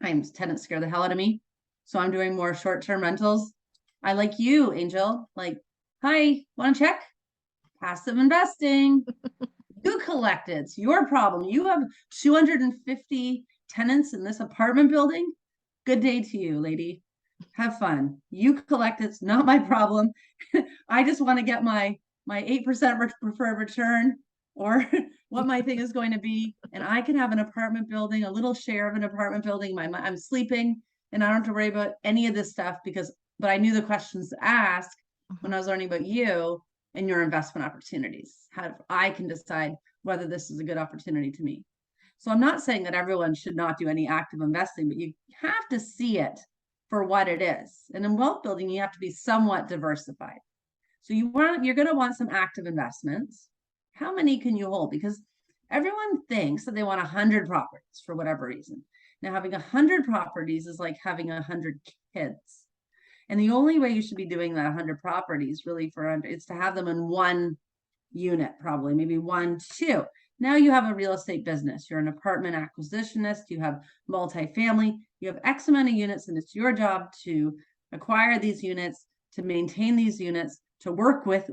Speaker 2: Tenants scare the hell out of me. So I'm doing more short-term rentals. I like you, Angel. Like, hi, want to check? Passive investing. You collect it. It's your problem. You have 250 tenants in this apartment building. Good day to you, lady. Have fun. You collect it. It's not my problem. I just want to get my 8% preferred return or what my thing is going to be. And I can have an apartment building, a little share of an apartment building. I'm sleeping and I don't have to worry about any of this stuff but I knew the questions to ask when I was learning about you and your investment opportunities. How I can decide whether this is a good opportunity to me. So I'm not saying that everyone should not do any active investing, but you have to see it for what it is. And in wealth building, you have to be somewhat diversified. So you're going to want some active investments. How many can you hold? Because everyone thinks that they want 100 properties for whatever reason. Now, having 100 properties is like having 100 kids. And the only way you should be doing that 100 properties really is to have them in one unit, probably maybe 1, 2. Now you have a real estate business. You're an apartment acquisitionist. You have multifamily. You have X amount of units, and it's your job to acquire these units, to maintain these units, to work with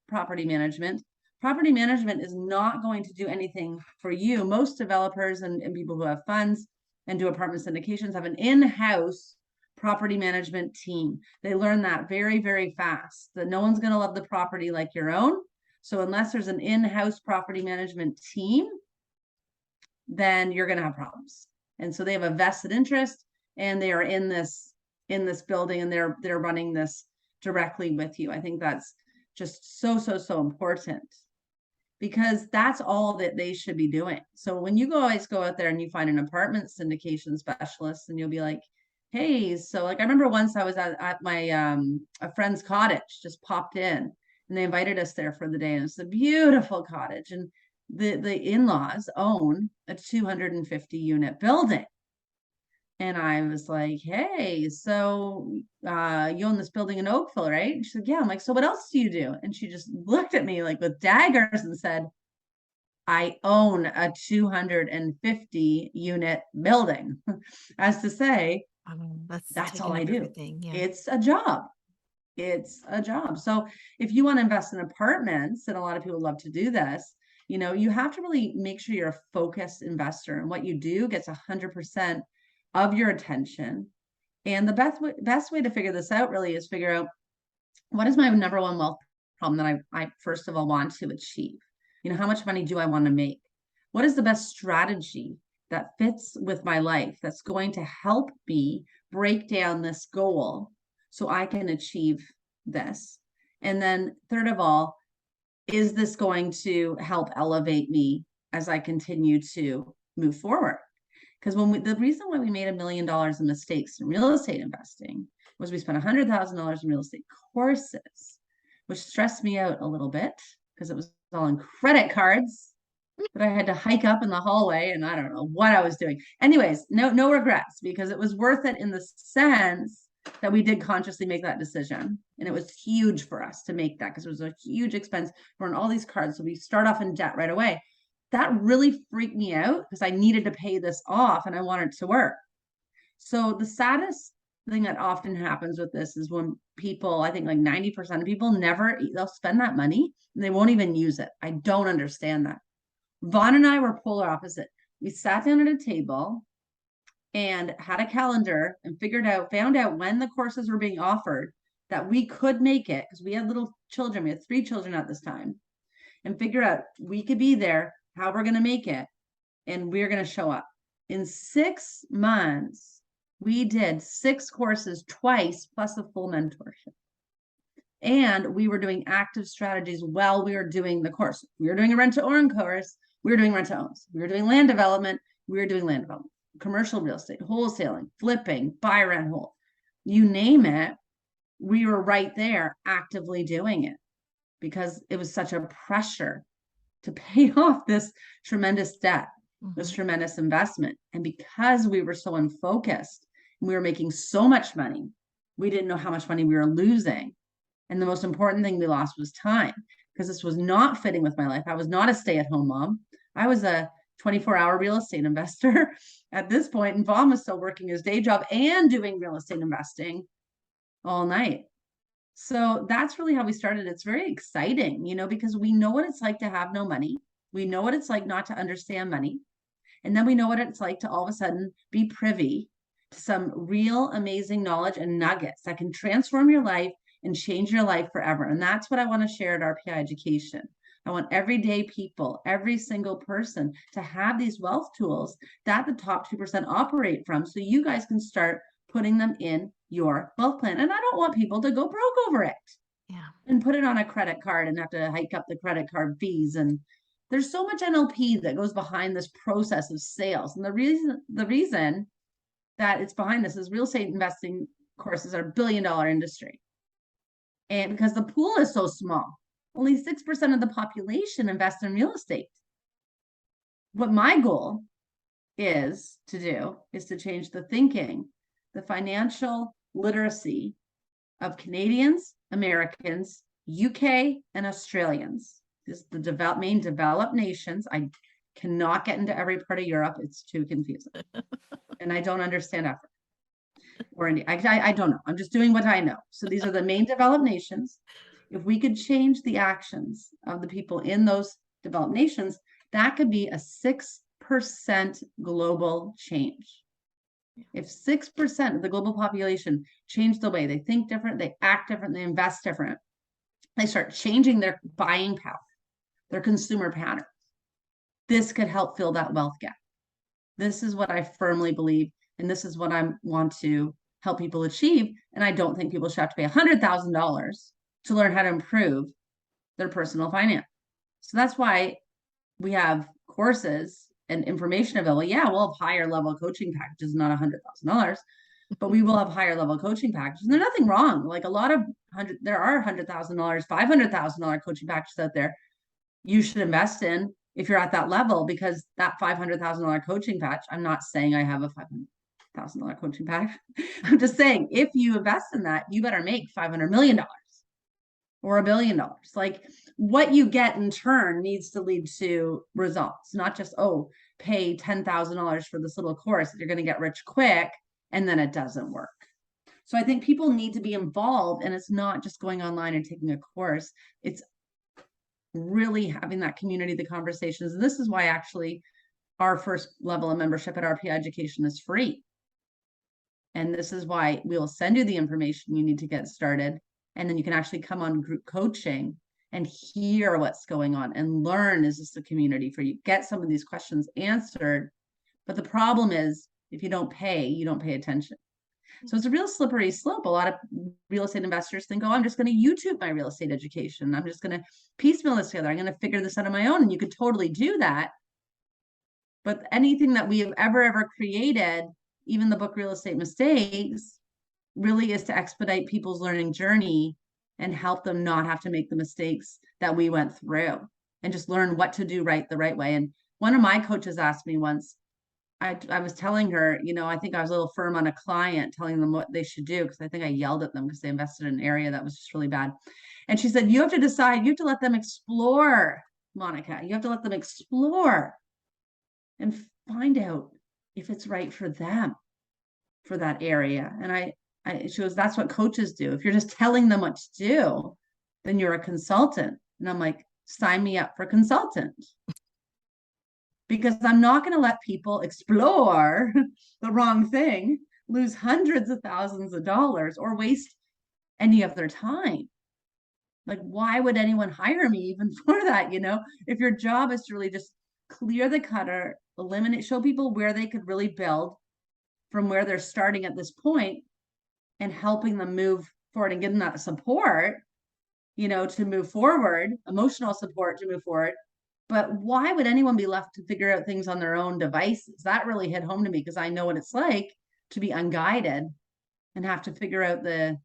Speaker 2: property management. Property management is not going to do anything for you. Most developers and people who have funds and do apartment syndications have an in-house property management team. They learn that very, very fast, that no one's going to love the property like your own. So unless there's an in-house property management team, then you're going to have problems. And so they have a vested interest and they are in this building and they're running this directly with you. I think that's just so important because that's all that they should be doing. So when you always go out there and you find an apartment syndication specialist and you'll be like, hey, so like I remember once I was at my a friend's cottage, just popped in and they invited us there for the day. And it's a beautiful cottage. And the in-laws own a 250 unit building. And I was like, hey, so you own this building in Oakville, right? And she said, yeah. I'm like, so what else do you do? And she just looked at me like with daggers and said, I own a 250 unit building. As to say, that's all I do.
Speaker 1: Yeah.
Speaker 2: It's a job. It's a job. So if you want to invest in apartments, and a lot of people love to do this, you have to really make sure you're a focused investor and what you do gets 100% of your attention. And the best way to figure this out really is figure out what is my number one wealth problem that I first of all want to achieve. How much money do I want to make? What is the best strategy that fits with my life that's going to help me break down this goal so I can achieve this? And then third of all, is this going to help elevate me as I continue to move forward? Because the reason why we made $1 million in mistakes in real estate investing was we spent $100,000 in real estate courses, which stressed me out a little bit because it was all on credit cards that I had to hike up in the hallway and I don't know what I was doing. Anyways, no regrets because it was worth it in the sense that we did consciously make that decision. And it was huge for us to make that because it was a huge expense. We're on all these cards. So we start off in debt right away. That really freaked me out because I needed to pay this off and I wanted to work. So the saddest thing that often happens with this is when people, I think like 90% of people they'll spend that money and they won't even use it. I don't understand that. Vaughn and I were polar opposite. We sat down at a table and had a calendar and found out when the courses were being offered that we could make it because we had little children. We had 3 children at this time and figure out we could be there, how we're going to make it, and we're going to show up. In 6 months, we did 6 courses twice plus a full mentorship. And we were doing active strategies while we were doing the course. We were doing a rent to own course. We were doing rent to owns. We were doing land development. We were doing land development, commercial real estate, wholesaling, flipping, buy, rent, hold. You name it, we were right there actively doing it because it was such a pressure to pay off this tremendous debt, this tremendous investment. And because we were so unfocused and we were making so much money, we didn't know how much money we were losing. And the most important thing we lost was time because this was not fitting with my life. I was not a stay-at-home mom. I was a 24-hour real estate investor at this point, and Vaughn was still working his day job and doing real estate investing all night. So that's really how we started. It's very exciting, because we know what it's like to have no money. We know what it's like not to understand money. And then we know what it's like to all of a sudden be privy to some real amazing knowledge and nuggets that can transform your life and change your life forever. And that's what I want to share at RPI Education. I want everyday people, every single person, to have these wealth tools that the top 2% operate from, so you guys can start putting them in your wealth plan. And I don't want people to go broke over it.
Speaker 1: Yeah.
Speaker 2: And put it on a credit card and have to hike up the credit card fees. And there's so much NLP that goes behind this process of sales. And the reason that it's behind this is real estate investing courses are a $1 billion industry. And because the pool is so small, only 6% of the population invest in real estate. What my goal is to do is to change the thinking, the financial literacy of Canadians, Americans, UK, and Australians. This is the main developed nations. I cannot get into every part of Europe. It's too confusing. And I don't understand Africa or India. I don't know. I'm just doing what I know. So these are the main developed nations. If we could change the actions of the people in those developed nations, that could be a 6% global change. If 6% of the global population change the way they think different, they act different, they invest different, they start changing their buying power, their consumer patterns, this could help fill that wealth gap. This is what I firmly believe, and this is what I want to help people achieve. And I don't think people should have to pay $100,000 to learn how to improve their personal finance. So that's why we have courses and information available. Yeah, we'll have higher level coaching packages, not $100,000, but we will have higher level coaching packages. And there's nothing wrong. Like there are $100,000, $500,000 coaching packages out there you should invest in if you're at that level, because that $500,000 coaching patch, I'm not saying I have a $500,000 coaching patch. I'm just saying, if you invest in that, you better make $500 million or $1 billion. Like, what you get in turn needs to lead to results, not just, pay $10,000 for this little course that you're going to get rich quick, and then it doesn't work. So I think people need to be involved, and it's not just going online and taking a course. It's really having that community, the conversations. And this is why actually our first level of membership at RPI Education is free. And this is why we'll send you the information you need to get started. And then you can actually come on group coaching and hear what's going on and learn. Is this a community for you? Get some of these questions answered. But the problem is, if you don't pay attention. So it's a real slippery slope. A lot of real estate investors think, I'm just going to YouTube my real estate education. I'm just going to piecemeal this together. I'm going to figure this out on my own. And you could totally do that. But anything that we have ever created, even the book Real Estate Mistakes, really is to expedite people's learning journey and help them not have to make the mistakes that we went through, and just learn what to do the right way. And one of my coaches asked me once, I was telling her, I think I was a little firm on a client, telling them what they should do, because I think I yelled at them because they invested in an area that was just really bad. And she said, you have to decide, you have to let them explore, Monika. You have to let them explore and find out if it's right for them, for that area. And she goes, that's what coaches do. If you're just telling them what to do, then you're a consultant. And I'm like, sign me up for consultant. Because I'm not going to let people explore the wrong thing, lose hundreds of thousands of dollars, or waste any of their time. Like, why would anyone hire me even for that? If your job is to really just clear the clutter, eliminate, show people where they could really build from where they're starting at this point, and helping them move forward and getting that support, to move forward, emotional support to move forward. But why would anyone be left to figure out things on their own devices? That really hit home to me, because I know what it's like to be unguided and have to figure out the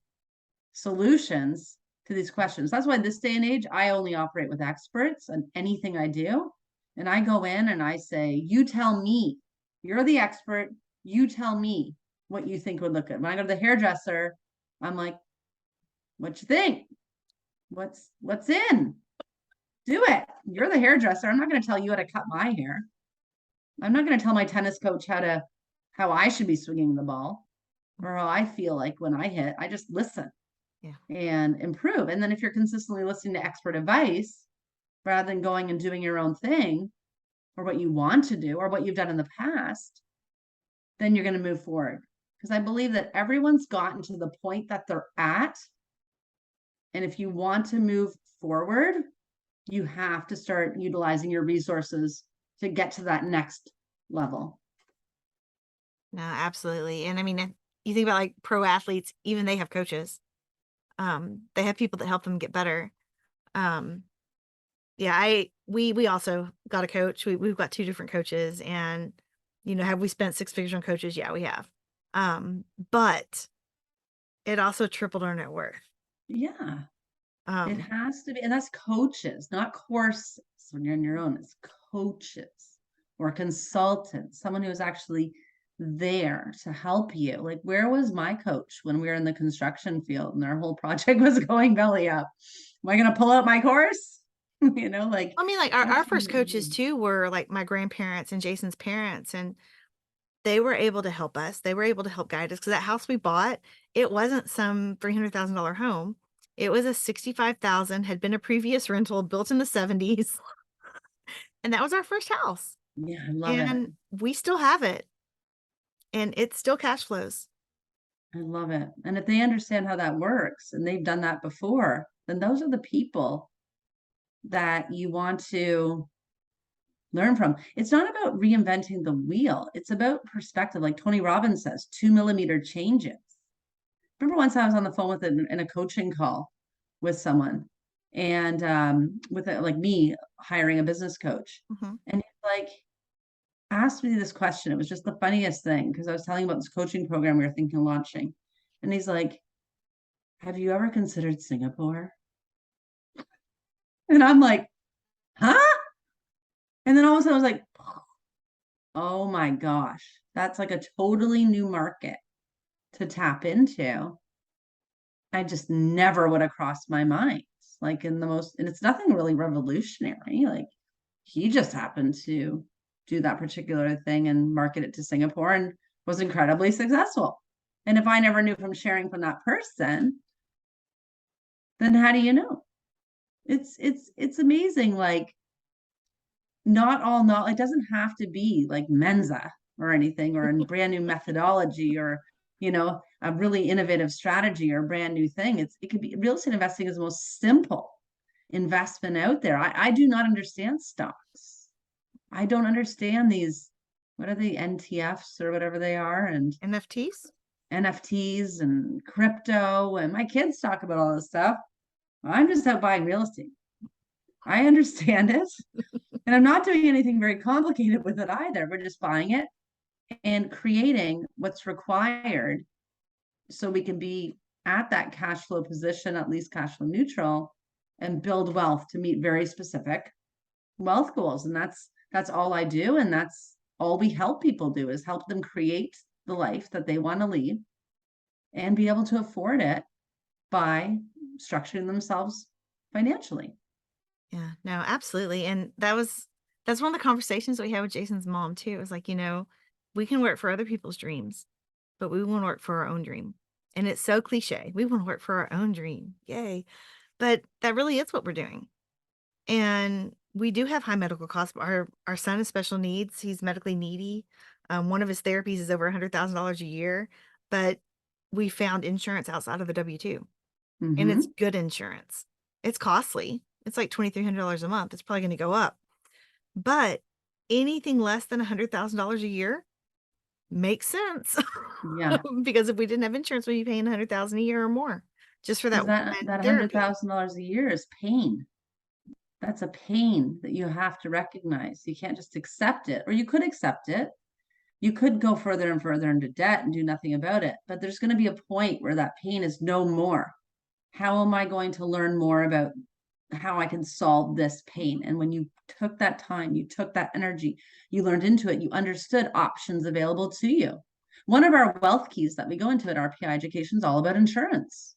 Speaker 2: solutions to these questions. That's why this day and age, I only operate with experts on anything I do. And I go in and I say, you tell me, you're the expert. You tell me what you think would look good. When I go to the hairdresser, I'm like, what you think? What's in? Do it. You're the hairdresser. I'm not going to tell you how to cut my hair. I'm not going to tell my tennis coach how I should be swinging the ball or how I feel like when I hit. I just listen
Speaker 1: Yeah.
Speaker 2: and improve. And then if you're consistently listening to expert advice rather than going and doing your own thing or what you want to do or what you've done in the past, then you're going to move forward. Because I believe that everyone's gotten to the point that they're at. And if you want to move forward, you have to start utilizing your resources to get to that next level.
Speaker 1: No, absolutely. And I mean, if you think about like pro athletes, even they have coaches. They have people that help them get better. Um, yeah, we also got a coach. We've got two different coaches, and have we spent six figures on coaches? Yeah, we have. But it also tripled our net worth.
Speaker 2: Yeah, it
Speaker 1: Um,
Speaker 2: has to be. And that's coaches, not courses. When you're on your own, it's coaches or consultants, someone who is actually there to help you. Like, where was my coach when we were in the construction field and our whole project was going belly up? Am I going to pull out my course? Like
Speaker 1: I mean, like
Speaker 2: that's
Speaker 1: our first coaches too were like my grandparents and Jason's parents, and they were able to help us. They were able to help guide us because that house we bought, it wasn't some $300,000 home. It was a 65,000, had been a previous rental built in the 70s, and that was our first house.
Speaker 2: yeah, I love it.
Speaker 1: And we still have it, and it still cash flows.
Speaker 2: I love it. And if they understand how that works and they've done that before, then those are the people that you want to learn from. It's not about reinventing the wheel. It's about perspective. Like Tony Robbins says, 2 millimeter changes. Remember once I was on the phone with in a coaching call with someone and with like me hiring a business coach.
Speaker 1: Mhm.
Speaker 2: And he's like, asked me this question. It was just the funniest thing because I was telling him about this coaching program we were thinking of launching. And he's like, have you ever considered Singapore? And I'm like, huh? And then all of a sudden I was like, oh my gosh, that's like a totally new market to tap into. I just never would have crossed my mind. Like and it's nothing really revolutionary. Like he just happened to do that particular thing and market it to Singapore and was incredibly successful. And if I never knew from sharing from that person, then how do you know? It's amazing. Like not all knowledge, it doesn't have to be like Mensa or anything or a brand new methodology or a really innovative strategy or a brand new thing. It could be real estate investing is the most simple investment out there. I do not understand stocks. I don't understand these, what are they, NTFs or whatever they are, and
Speaker 1: NFTs?
Speaker 2: NFTs and crypto. And my kids talk about all this stuff. I'm just out buying real estate. I understand it. And I'm not doing anything very complicated with it either. We're just buying it and creating what's required so we can be at that cash flow position, at least cash flow neutral, and build wealth to meet very specific wealth goals. And that's all I do. And that's all we help people do is help them create the life that they want to lead and be able to afford it by structuring themselves financially.
Speaker 1: Yeah, no, absolutely. And that's one of the conversations we had with Jason's mom too. It was like, we can work for other people's dreams, but we want to work for our own dream. And it's so cliche. We want to work for our own dream. Yay. But that really is what we're doing. And we do have high medical costs. Our son has special needs. He's medically needy. One of his therapies is over $100,000 a year, but we found insurance outside of the W-2, and it's
Speaker 2: Mm-hmm.
Speaker 1: good insurance. It's costly. It's like $2,300 a month. It's probably going to go up, but anything less than $100,000 a year makes sense.
Speaker 2: Yeah.
Speaker 1: Because if we didn't have insurance, we'd be paying 100,000 a year or more just for
Speaker 2: Because
Speaker 1: that
Speaker 2: that
Speaker 1: one
Speaker 2: that hundred
Speaker 1: therapy.
Speaker 2: thousand dollars a year is pain. That's a pain that you have to recognize. You can't just accept it, or you could accept it. You could go further and further into debt and do nothing about it. But there's going to be a point where that pain is no more. How am I going to learn more about how I can solve this pain? And when you took that time, you took that energy, you learned into it, you understood options available to you. One of our wealth keys that we go into at RPI Education is all about insurance.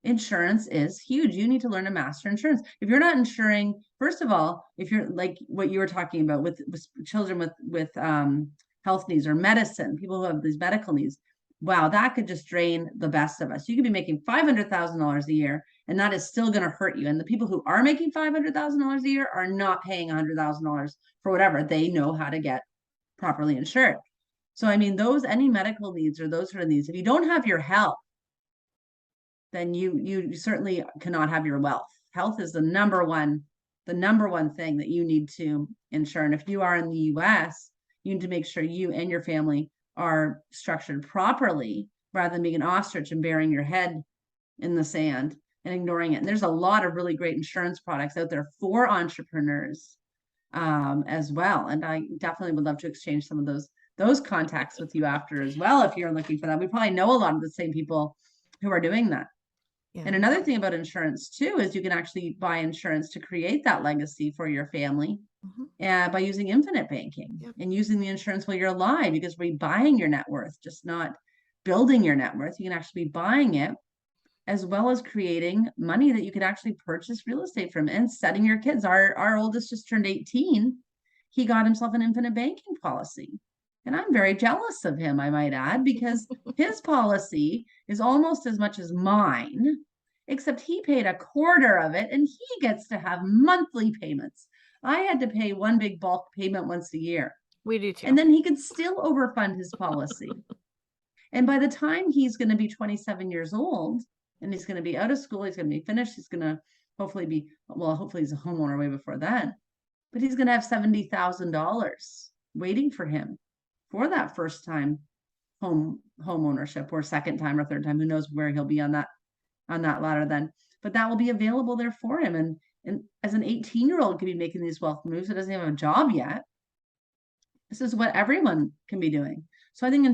Speaker 2: Insurance is huge. You need to learn to master insurance. If you're not insuring, first of all, if you're like what you were talking about with children with health needs or medicine, people who have these medical needs, wow, that could just drain the best of us. You could be making $500,000 a year, and that is still going to hurt you. And the people who are making $500,000 a year are not paying $100,000 for whatever they know how to get properly insured. So, I mean, those any medical needs or those sort of needs, if you don't have your health, then you certainly cannot have your wealth. Health is the number one thing that you need to ensure. And if you are in the US, you need to make sure you and your family are structured properly rather than being an ostrich and burying your head in the sand and ignoring it. And there's a lot of really great insurance products out there for entrepreneurs as well. And I definitely would love to exchange some of those contacts with you after as well if you're looking for that. We probably know a lot of the same people who are doing that.
Speaker 1: Yeah.
Speaker 2: And another thing about insurance too is you can actually buy insurance to create that legacy for your family by using infinite banking
Speaker 1: Yep.
Speaker 2: and using the insurance while you're alive, because we're buying your net worth, just not building your net worth. You can actually be buying it as well as creating money that you could actually purchase real estate from and setting your kids. Our oldest just turned 18. He got himself an infinite banking policy. And I'm very jealous of him, I might add, because his policy is almost as much as mine, except he paid a quarter of it and he gets to have monthly payments. I had to pay one big bulk payment once a year.
Speaker 1: We do too.
Speaker 2: And then he could still overfund his policy. And by the time he's going to be 27 years old and he's going to be out of school, he's going to be finished, he's going to hopefully he's a homeowner way before then, but he's going to have $70,000 waiting for him for that first time home ownership, or second time or third time. Who knows where he'll be on that ladder then, but that will be available there for him. And as an 18-year-old can be making these wealth moves that doesn't have a job yet. This is what everyone can be doing. So I think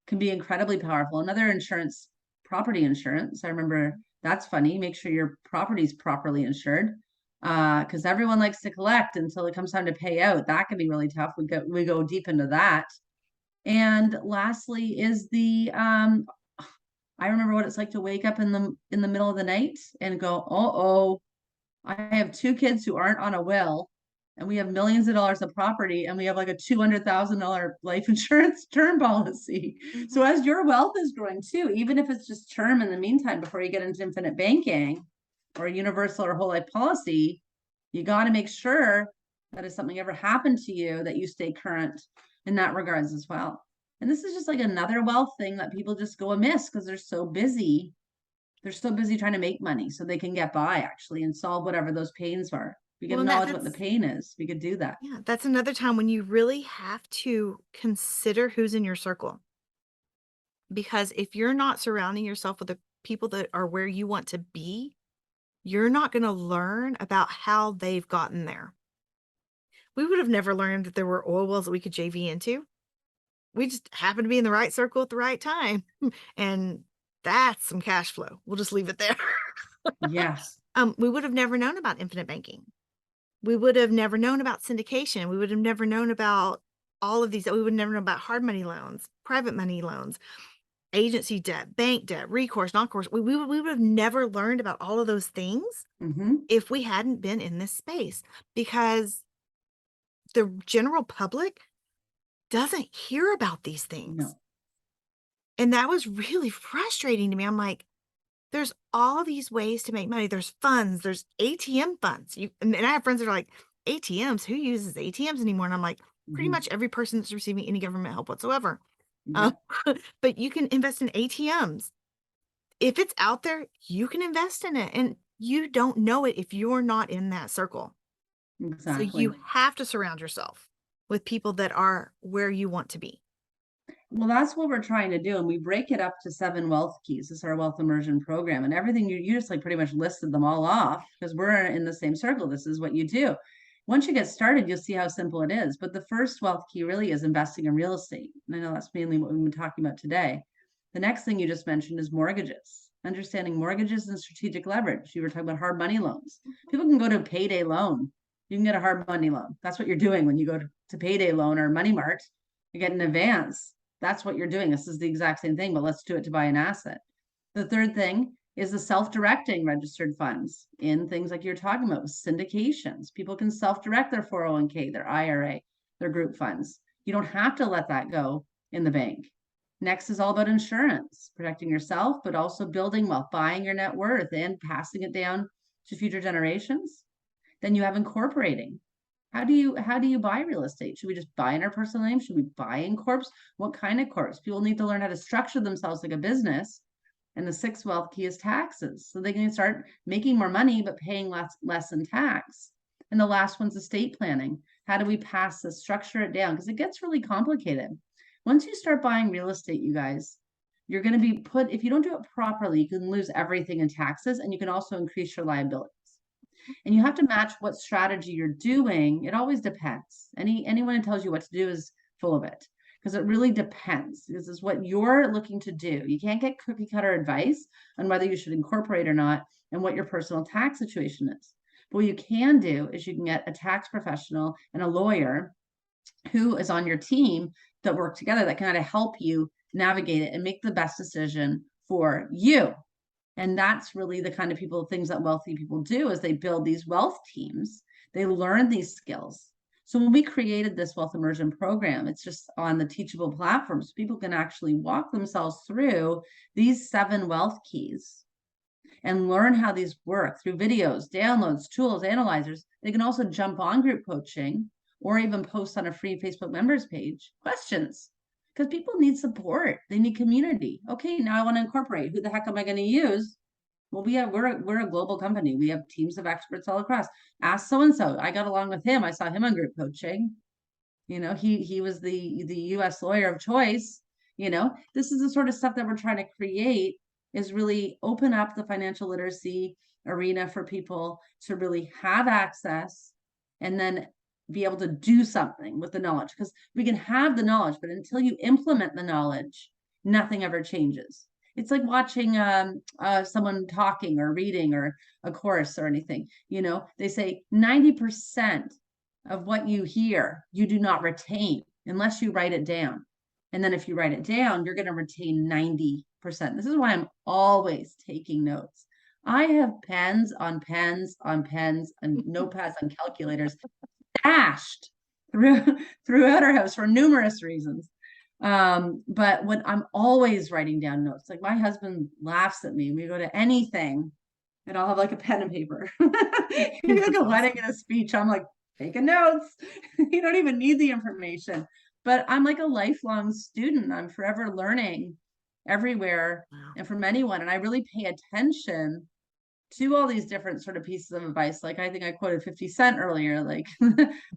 Speaker 2: can be incredibly powerful. Another insurance, property insurance. I remember that's funny. Make sure your property's properly insured. Because everyone likes to collect until it comes time to pay out. That can be really tough. We go deep into that. And lastly is I remember what it's like to wake up in the middle of the night and go, oh, I have two kids who aren't on a will, and we have millions of dollars of property, and we have like a $200,000 life insurance term policy. So as your wealth is growing too, even if it's just term in the meantime before you get into infinite banking or universal or whole life policy, you got to make sure that if something ever happened to you, that you stay current in that regards as well. And this is just like another wealth thing that people just go amiss because they're so busy. They're so busy trying to make money so they can get by actually and solve whatever those pains are. We can acknowledge what the pain is. We could do that.
Speaker 1: Yeah, that's another time when you really have to consider who's in your circle. Because if you're not surrounding yourself with the people that are where you want to be, you're not going to learn about how they've gotten there. We would have never learned that there were oil wells that we could JV into. We just happened to be in the right circle at the right time. And that's some cash flow. We'll just leave it there.
Speaker 2: Yes.
Speaker 1: We would have never known about infinite banking. We would have never known about syndication. We would have never known about all of these. We would never know about hard money loans, private money loans, agency debt, bank debt, recourse, non-recourse. We would have never learned about all of those things if we hadn't been in this space, because the general public doesn't hear about these things.
Speaker 2: No.
Speaker 1: And that was really frustrating to me. I'm like, there's all these ways to make money. There's funds, there's ATM funds. And I have friends that are like, ATMs, who uses ATMs anymore? And I'm like, pretty much every person that's receiving any government help whatsoever. But you can invest in ATMs. If it's out there, you can invest in it. And you don't know it if you're not in that circle.
Speaker 2: Exactly.
Speaker 1: So you have to surround yourself with people that are where you want to be.
Speaker 2: Well, that's what we're trying to do. And we break it up to 7 wealth keys. This is our wealth immersion program. And everything you just like pretty much listed them all off because we're in the same circle. This is what you do. Once you get started, you'll see how simple it is. But the first wealth key really is investing in real estate. And I know that's mainly what we've been talking about today. The next thing you just mentioned is mortgages, understanding mortgages and strategic leverage. You were talking about hard money loans. People can go to a payday loan. You can get a hard money loan. That's what you're doing when you go to payday loan or money mart. You get an advance. That's what you're doing. This is the exact same thing, but let's do it to buy an asset. The third thing is the self-directing registered funds in things like you're talking about with syndications. People can self-direct their 401k, their IRA, their group funds. You don't have to let that go in the bank. Next is all about insurance, protecting yourself, but also building wealth, buying your net worth and passing it down to future generations. Then you have incorporating. How do you buy real estate? Should we just buy in our personal name? Should we buy in corps? What kind of corps? People need to learn how to structure themselves like a business. And the sixth wealth key is taxes. So they can start making more money, but paying less in tax. And the last one's estate planning. How do we pass this, structure it down? Because it gets really complicated. Once you start buying real estate, you guys, you're going to be put, if you don't do it properly, you can lose everything in taxes, and you can also increase your liabilities. And you have to match what strategy you're doing. It always depends. Anyone who tells you what to do is full of it, because it really depends. This is what you're looking to do. You can't get cookie cutter advice on whether you should incorporate or not and what your personal tax situation is. But what you can do is you can get a tax professional and a lawyer who is on your team that work together that can kind of help you navigate it and make the best decision for you. And that's really the kind of things that wealthy people do is they build these wealth teams. They learn these skills. So when we created this wealth immersion program, it's just on the teachable platforms. People can actually walk themselves through these 7 wealth keys and learn how these work through videos, downloads, tools, analyzers. They can also jump on group coaching or even post on a free Facebook members page questions, because people need support. They need community. Okay, now I want to incorporate. Who the heck am I going to use? Well, we're a global company. We have teams of experts all across. Ask so and so. I got along with him. I saw him on group coaching. He was the U.S. lawyer of choice. This is the sort of stuff that we're trying to create, is really open up the financial literacy arena for people to really have access and then be able to do something with the knowledge, because we can have the knowledge, but until you implement the knowledge, nothing ever changes. It's like watching someone talking or reading or a course or anything. They say 90% of what you hear, you do not retain unless you write it down. And then if you write it down, you're going to retain 90%. This is why I'm always taking notes. I have pens on pens on pens and notepads on calculators stashed throughout our house for numerous reasons. But when I'm always writing down notes, like my husband laughs at me. We go to anything and I'll have like a pen and paper. Like a wedding and a speech. I'm like taking notes. You don't even need the information. But I'm like a lifelong student. I'm forever learning everywhere and from anyone. And I really pay attention to all these different sort of pieces of advice. Like I think I quoted 50 Cent earlier. Like I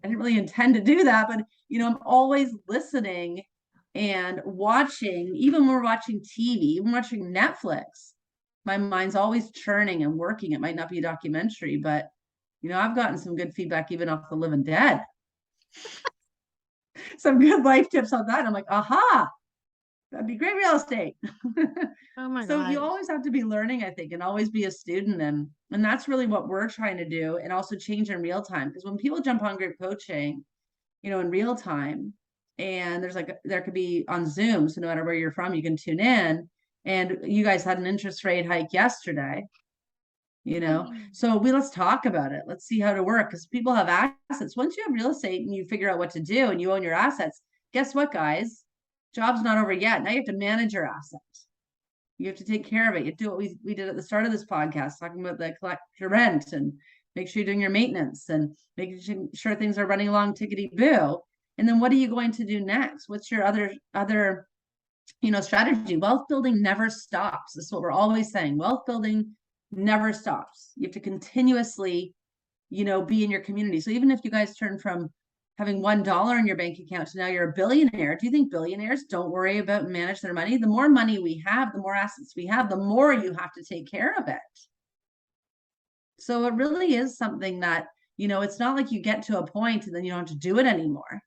Speaker 2: didn't really intend to do that, but I'm always listening and watching. Even when we're watching TV, even watching Netflix, my mind's always churning and working. It might not be a documentary, but I've gotten some good feedback even off the living dead. Some good life tips on that. I'm like, aha, that'd be great real estate.
Speaker 1: Oh my
Speaker 2: So you
Speaker 1: gosh.
Speaker 2: always have to be learning, I think, and always be a student. And that's really what we're trying to do, and also change in real time. Because when people jump on group coaching, in real time, and there could be on Zoom, so no matter where you're from, you can tune in. And you guys had an interest rate hike yesterday. So let's talk about it. Let's see how to work, because people have assets. Once you have real estate and you figure out what to do and you own your assets, guess what, guys? Job's not over yet. Now you have to manage your assets. You have to take care of it. You do what we did at the start of this podcast, talking about the collect your rent and make sure you're doing your maintenance and making sure things are running along tickety boo. And then what are you going to do next? What's your other strategy? Wealth building never stops. This is what we're always saying. Wealth building never stops. You have to continuously, be in your community. So even if you guys turn from having $1 in your bank account to now you're a billionaire, do you think billionaires don't worry about and manage their money? The more money we have, the more assets we have, the more you have to take care of it. So it really is something that, it's not like you get to a point and then you don't have to do it anymore.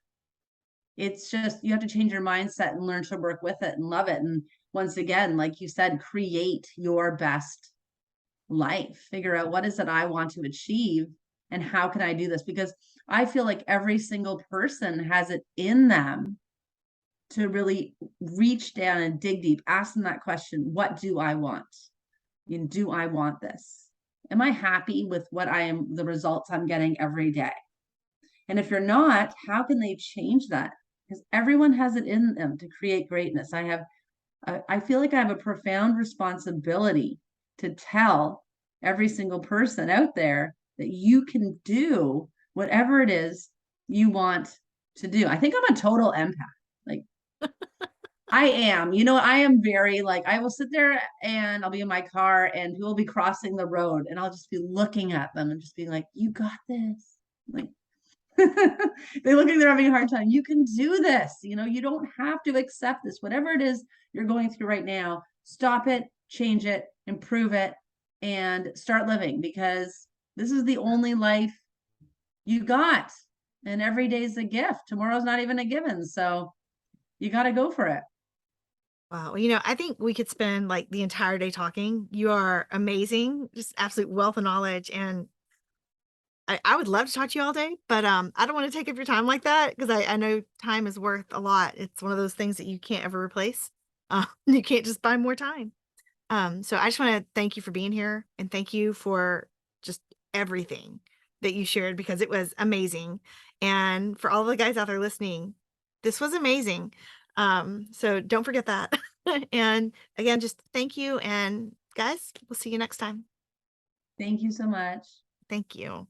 Speaker 2: It's just, you have to change your mindset and learn to work with it and love it. And once again, like you said, create your best life. Figure out, what is it I want to achieve and how can I do this? Because I feel like every single person has it in them to really reach down and dig deep, ask them that question, what do I want? Do I want this? Am I happy with the results I'm getting every day? And if you're not, how can they change that? Because everyone has it in them to create greatness. I feel like I have a profound responsibility to tell every single person out there that you can do whatever it is you want to do. I think I'm a total empath. Like I am, I am very like, I will sit there and I'll be in my car and people will be crossing the road and I'll just be looking at them and just being like, you got this. Like, they look like they're having a hard time. You can do this. You don't have to accept this. Whatever it is you're going through right now, stop it, change it, improve it, and start living because this is the only life you got. And every day is a gift. Tomorrow's not even a given. So you got to go for it.
Speaker 1: Wow. I think we could spend like the entire day talking. You are amazing, just absolute wealth of knowledge. And I would love to talk to you all day, but I don't want to take up your time like that because I know time is worth a lot. It's one of those things that you can't ever replace. You can't just buy more time. So I just want to thank you for being here and thank you for just everything that you shared because it was amazing. And for all the guys out there listening, this was amazing. So don't forget that. And again, just thank you. And guys, we'll see you next time.
Speaker 2: Thank you so much.
Speaker 1: Thank you.